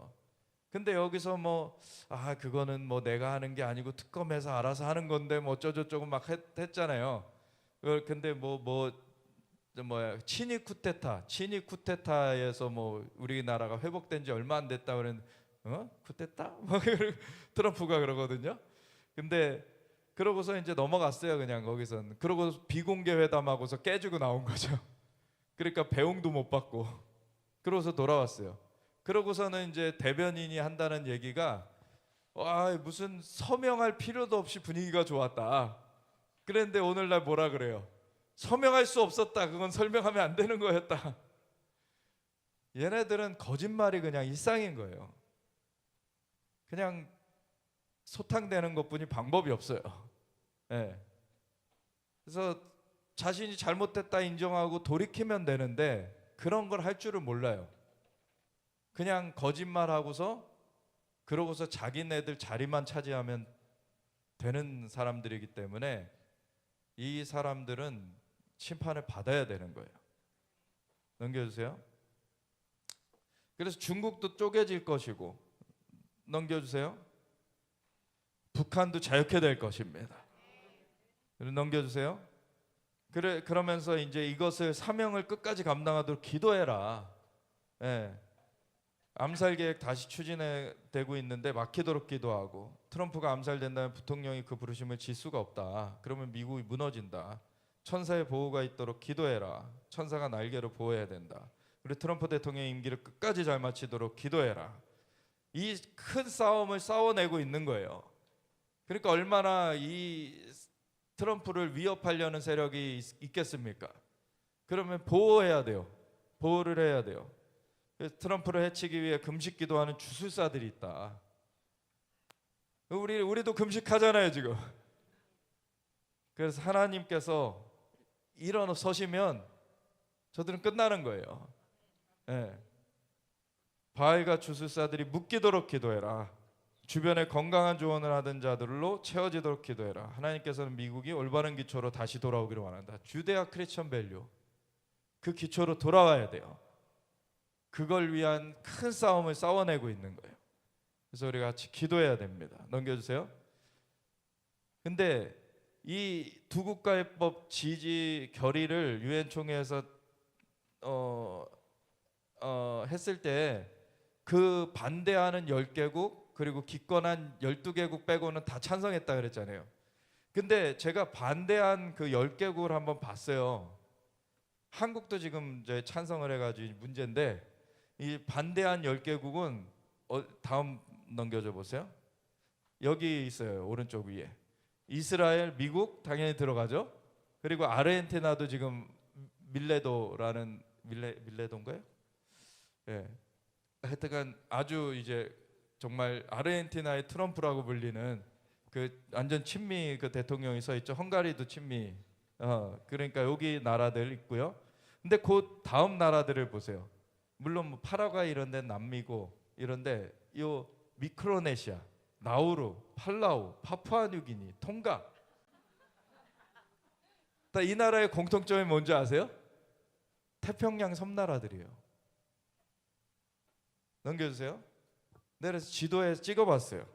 근데 여기서 그거는 내가 하는 게 아니고 특검에서 알아서 하는 건데 어쩌고저쩌고 막 했잖아요. 근데 친이 쿠데타에서 우리나라가 회복된 지 얼마 안 됐다 그랬는데 쿠데타? 트럼프가 그러거든요. 근데 그러고서 이제 넘어갔어요. 그냥 거기선. 그러고 비공개 회담하고서 깨지고 나온 거죠. 그러니까 배웅도 못 받고. 그러고서 돌아왔어요. 그러고서는 이제 대변인이 한다는 얘기가 무슨 서명할 필요도 없이 분위기가 좋았다. 그랬는데 오늘날 뭐라 그래요? 서명할 수 없었다. 그건 설명하면 안 되는 거였다. 얘네들은 거짓말이 그냥 일상인 거예요. 그냥 소탕되는 것뿐이 방법이 없어요. 네. 그래서 자신이 잘못됐다 인정하고 돌이키면 되는데 그런 걸 할 줄을 몰라요. 그냥 거짓말하고서 그러고서 자기네들 자리만 차지하면 되는 사람들이기 때문에 이 사람들은 심판을 받아야 되는 거예요. 넘겨주세요. 그래서 중국도 쪼개질 것이고, 넘겨주세요. 북한도 자유케 될 것입니다. 넘겨주세요. 그러면서 이제 이것을 사명을 끝까지 감당하도록 기도해라. 예. 암살 계획 다시 추진되고 있는데 막히도록 기도하고, 트럼프가 암살된다면 부통령이 그 부르심을 질 수가 없다. 그러면 미국이 무너진다. 천사의 보호가 있도록 기도해라. 천사가 날개로 보호해야 된다. 그리고 트럼프 대통령의 임기를 끝까지 잘 마치도록 기도해라. 이 큰 싸움을 싸워내고 있는 거예요. 그러니까 얼마나 이 트럼프를 위협하려는 세력이 있겠습니까? 그러면 보호해야 돼요. 보호를 해야 돼요. 그래서 트럼프를 해치기 위해 금식 기도하는 주술사들이 있다. 우리도 금식하잖아요 지금. 그래서 하나님께서 일어서시면 저들은 끝나는 거예요. 네. 바알과 주술사들이 묶이도록 기도해라. 주변에 건강한 조언을 하던 자들로 채워지도록 기도해라. 하나님께서는 미국이 올바른 기초로 다시 돌아오기를 원한다. 주데아 크리스천 밸류, 그 기초로 돌아와야 돼요. 그걸 위한 큰 싸움을 싸워내고 있는 거예요. 그래서 우리가 같이 기도해야 됩니다. 넘겨주세요. 근데 이 두 국가해법 지지 결의를 유엔 총회에서 했을 때 그 반대하는 10개국 그리고 기권한 12개국 빼고는 다 찬성했다 그랬잖아요. 근데 제가 반대한 그 10개국을 한번 봤어요. 한국도 지금 이제 찬성을 해가지고 문제인데, 이 반대한 10개국은 다음 넘겨줘 보세요. 여기 있어요. 오른쪽 위에. 이스라엘, 미국 당연히 들어가죠. 그리고 아르헨티나도 지금 밀레도라는 밀레도인가요? 예. 하여튼간 아주 이제 정말 아르헨티나의 트럼프라고 불리는 그 완전 친미 그 대통령이 서 있죠. 헝가리도 친미. 그러니까 여기 나라들 있고요. 근데 그 다음 나라들을 보세요. 물론 뭐 파라과이 이런 데는 남미고 이런데 요 미크로네시아, 나우루, 팔라우, 파푸아뉴기니, 통가. 다 이 나라의 공통점이 뭔지 아세요? 태평양 섬나라들이에요. 넘겨주세요. 네, 그래서 지도에 찍어봤어요.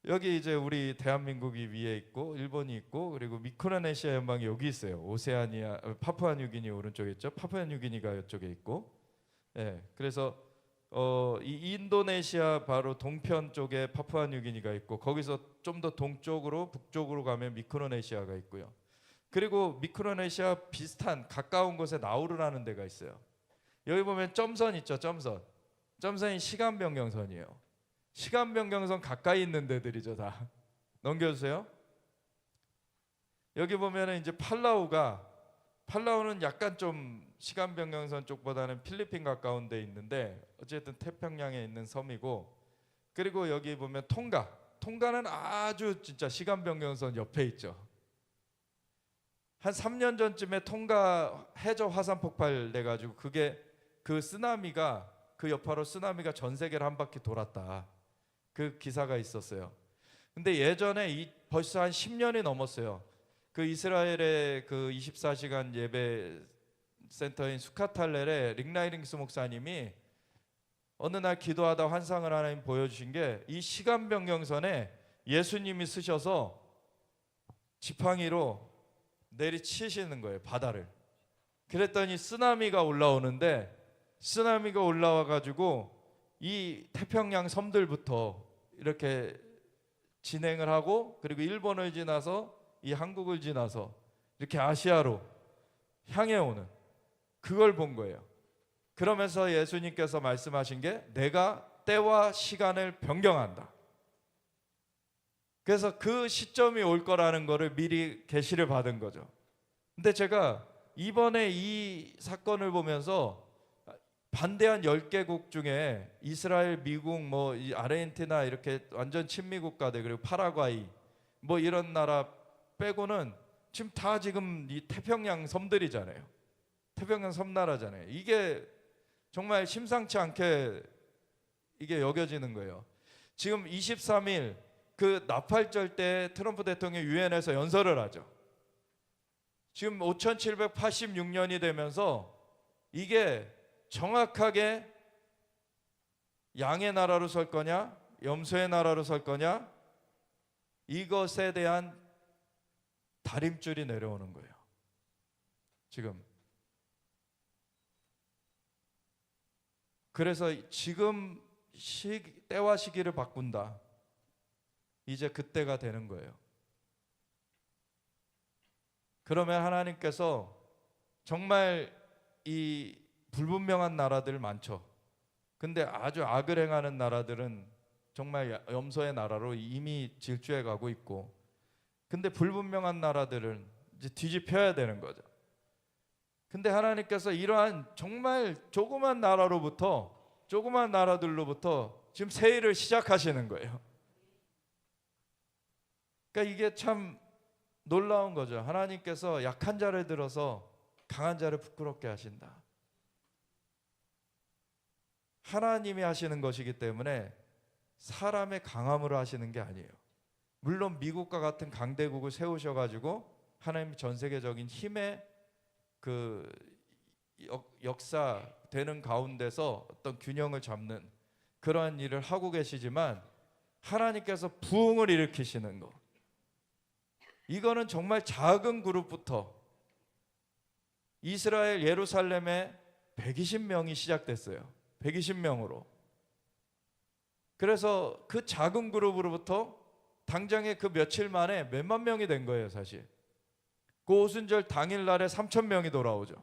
여기 이제 우리 대한민국이 위에 있고 일본이 있고 그리고 미크로네시아 연방이 여기 있어요. 오세아니아, 파푸아뉴기니 오른쪽에 있죠. 파푸아뉴기니가 이쪽에 있고. 예, 그래서 이 인도네시아 바로 동편 쪽에 파푸아뉴기니가 있고 거기서 좀 더 동쪽으로 북쪽으로 가면 미크로네시아가 있고요. 그리고 미크로네시아 비슷한 가까운 곳에 나우루라는 데가 있어요. 여기 보면 점선 있죠, 점선. 점선이 시간 변경선이에요. 시간 변경선 가까이 있는 데들이죠, 다. 넘겨주세요. 여기 보면은 이제 팔라우는 약간 좀 시간 변경선 쪽보다는 필리핀 가까운 데 있는데 어쨌든 태평양에 있는 섬이고, 그리고 여기 보면 통가는 아주 진짜 시간 변경선 옆에 있죠. 한 3년 전쯤에 통가 해저 화산 폭발 돼 가지고 그게 그 쓰나미가 그 여파로 쓰나미가 전 세계를 한 바퀴 돌았다. 그 기사가 있었어요. 근데 예전에 벌써 한 10년이 넘었어요. 그 이스라엘의 그 24시간 예배 센터인 수카탈렐의 릭라이링스 목사님이 어느 날 기도하다 환상을 하나님 보여주신 게 이 시간 변경선에 예수님이 쓰셔서 지팡이로 내리치시는 거예요, 바다를. 그랬더니 쓰나미가 올라오는데 쓰나미가 올라와 가지고 이 태평양 섬들부터 이렇게 진행을 하고 그리고 일본을 지나서 이 한국을 지나서 이렇게 아시아로 향해 오는 그걸 본 거예요. 그러면서 예수님께서 말씀하신 게 내가 때와 시간을 변경한다. 그래서 그 시점이 올 거라는 거를 미리 계시를 받은 거죠. 근데 제가 이번에 이 사건을 보면서 반대한 10개국 중에 이스라엘, 미국, 뭐 이 아르헨티나 이렇게 완전 친미 국가들 그리고 파라과이 뭐 이런 나라 빼고는 지금 다 지금 이 태평양 섬들이잖아요. 태평양 섬나라잖아요. 이게 정말 심상치 않게 이게 여겨지는 거예요. 지금 23일 그 나팔절 때 트럼프 대통령이 유엔에서 연설을 하죠. 지금 5786년이 되면서 이게 정확하게 양의 나라로 설 거냐, 염소의 나라로 설 거냐, 이것에 대한 다림줄이 내려오는 거예요. 지금. 그래서 지금 때와 시기를 바꾼다. 이제 그때가 되는 거예요. 그러면 하나님께서 정말 이 불분명한 나라들 많죠. 근데 아주 악을 행하는 나라들은 정말 염소의 나라로 이미 질주해 가고 있고, 근데 불분명한 나라들은 이제 뒤집혀야 되는 거죠. 근데 하나님께서 이러한 정말 조그만 나라들로부터 지금 세일을 시작하시는 거예요. 그러니까 이게 참 놀라운 거죠. 하나님께서 약한 자를 들어서 강한 자를 부끄럽게 하신다. 하나님이 하시는 것이기 때문에 사람의 강함으로 하시는 게 아니에요. 물론 미국과 같은 강대국을 세우셔가지고 하나님 전 세계적인 힘의 그 역사 되는 가운데서 어떤 균형을 잡는 그러한 일을 하고 계시지만 하나님께서 부흥을 일으키시는 거, 이거는 정말 작은 그룹부터 이스라엘 예루살렘에 120명이 시작됐어요. 120명으로. 그래서 그 작은 그룹으로부터 당장에 그 며칠 만에 몇만 명이 된 거예요, 사실. 그 오순절 당일날에 3,000명이 돌아오죠.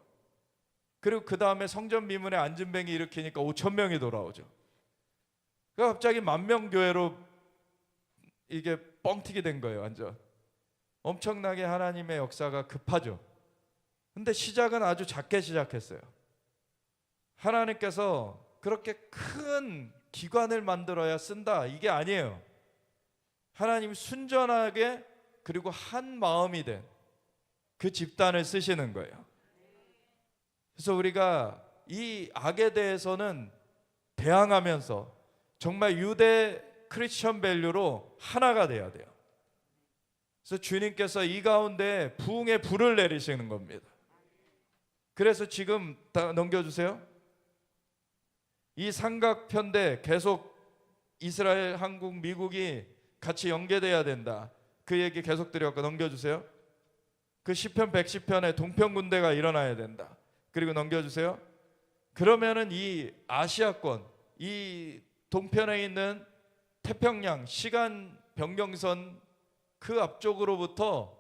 그리고 그 다음에 성전 미문에 안진뱅이 일으키니까 5,000명이 돌아오죠. 그러니까 갑자기 10,000명 교회로 이게 뻥튀기 된 거예요, 완전. 엄청나게 하나님의 역사가 급하죠. 근데 시작은 아주 작게 시작했어요. 하나님께서 그렇게 큰 기관을 만들어야 쓴다, 이게 아니에요. 하나님이 순전하게 그리고 한 마음이 된 그 집단을 쓰시는 거예요. 그래서 우리가 이 악에 대해서는 대항하면서 정말 유대 크리스천 밸류로 하나가 돼야 돼요. 그래서 주님께서 이 가운데 부흥의 불을 내리시는 겁니다. 그래서 지금 다 넘겨주세요. 이 삼각편대 계속 이스라엘, 한국, 미국이 같이 연계돼야 된다. 그 얘기 계속 드렸고 넘겨주세요. 그 시편 110편에 동편군대가 일어나야 된다. 그리고 넘겨주세요. 그러면은 이 아시아권, 이 동편에 있는 태평양 시간 변경선 그 앞쪽으로부터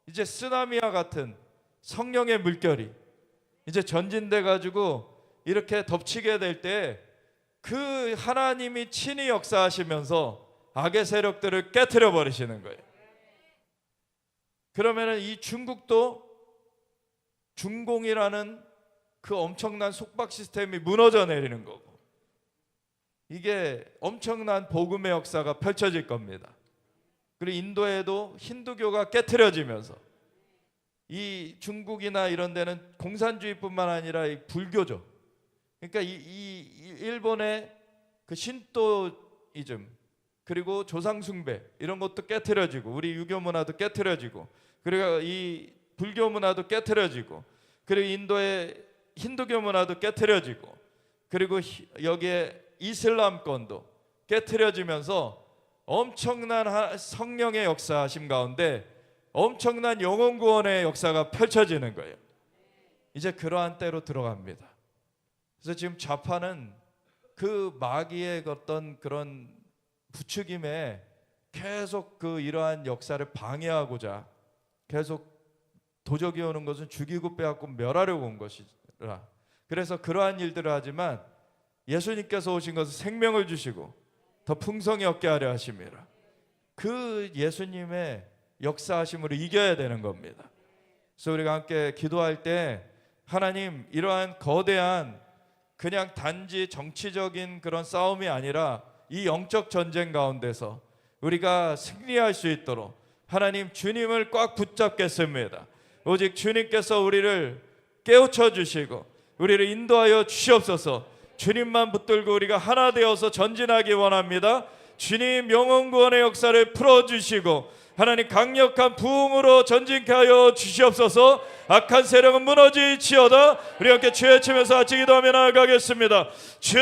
이제 쓰나미와 같은 성령의 물결이 이제 전진돼 가지고 이렇게 덮치게 될 때 그 하나님이 친히 역사하시면서 악의 세력들을 깨트려 버리시는 거예요. 그러면은 이 중국도 중공이라는 그 엄청난 속박 시스템이 무너져 내리는 거고, 이게 엄청난 복음의 역사가 펼쳐질 겁니다. 그리고 인도에도 힌두교가 깨트려지면서 이 중국이나 이런 데는 공산주의뿐만 아니라 이 불교죠. 그러니까 이 일본의 그 신도이즘 그리고 조상 숭배 이런 것도 깨트려지고, 우리 유교 문화도 깨트려지고, 그리고 이 불교 문화도 깨트려지고, 그리고 인도의 힌두교 문화도 깨트려지고, 그리고 여기에 이슬람권도 깨트려지면서 엄청난 성령의 역사하심 가운데 엄청난 영혼 구원의 역사가 펼쳐지는 거예요. 이제 그러한 때로 들어갑니다. 그래서 지금 좌파는 그 마귀의 어떤 그런 부추김에 계속 그 이러한 역사를 방해하고자 계속 도적이 오는 것은 죽이고 빼앗고 멸하려고 온 것이라, 그래서 그러한 일들을 하지만 예수님께서 오신 것은 생명을 주시고 더 풍성히 얻게 하려 하심이라. 그 예수님의 역사하심으로 이겨야 되는 겁니다. 그래서 우리가 함께 기도할 때 하나님, 이러한 거대한 그냥 단지 정치적인 그런 싸움이 아니라 이 영적 전쟁 가운데서 우리가 승리할 수 있도록 하나님 주님을 꽉 붙잡겠습니다. 오직 주님께서 우리를 깨우쳐 주시고 우리를 인도하여 주시옵소서. 주님만 붙들고 우리가 하나 되어서 전진하기 원합니다. 주님 영혼 구원의 역사를 풀어주시고 하나님 강력한 부흥으로 전진케 하여 주시옵소서. 악한 세력은 무너지지어다. 우리 함께 주의 외치면서 같이 기도하며 나아가겠습니다. 주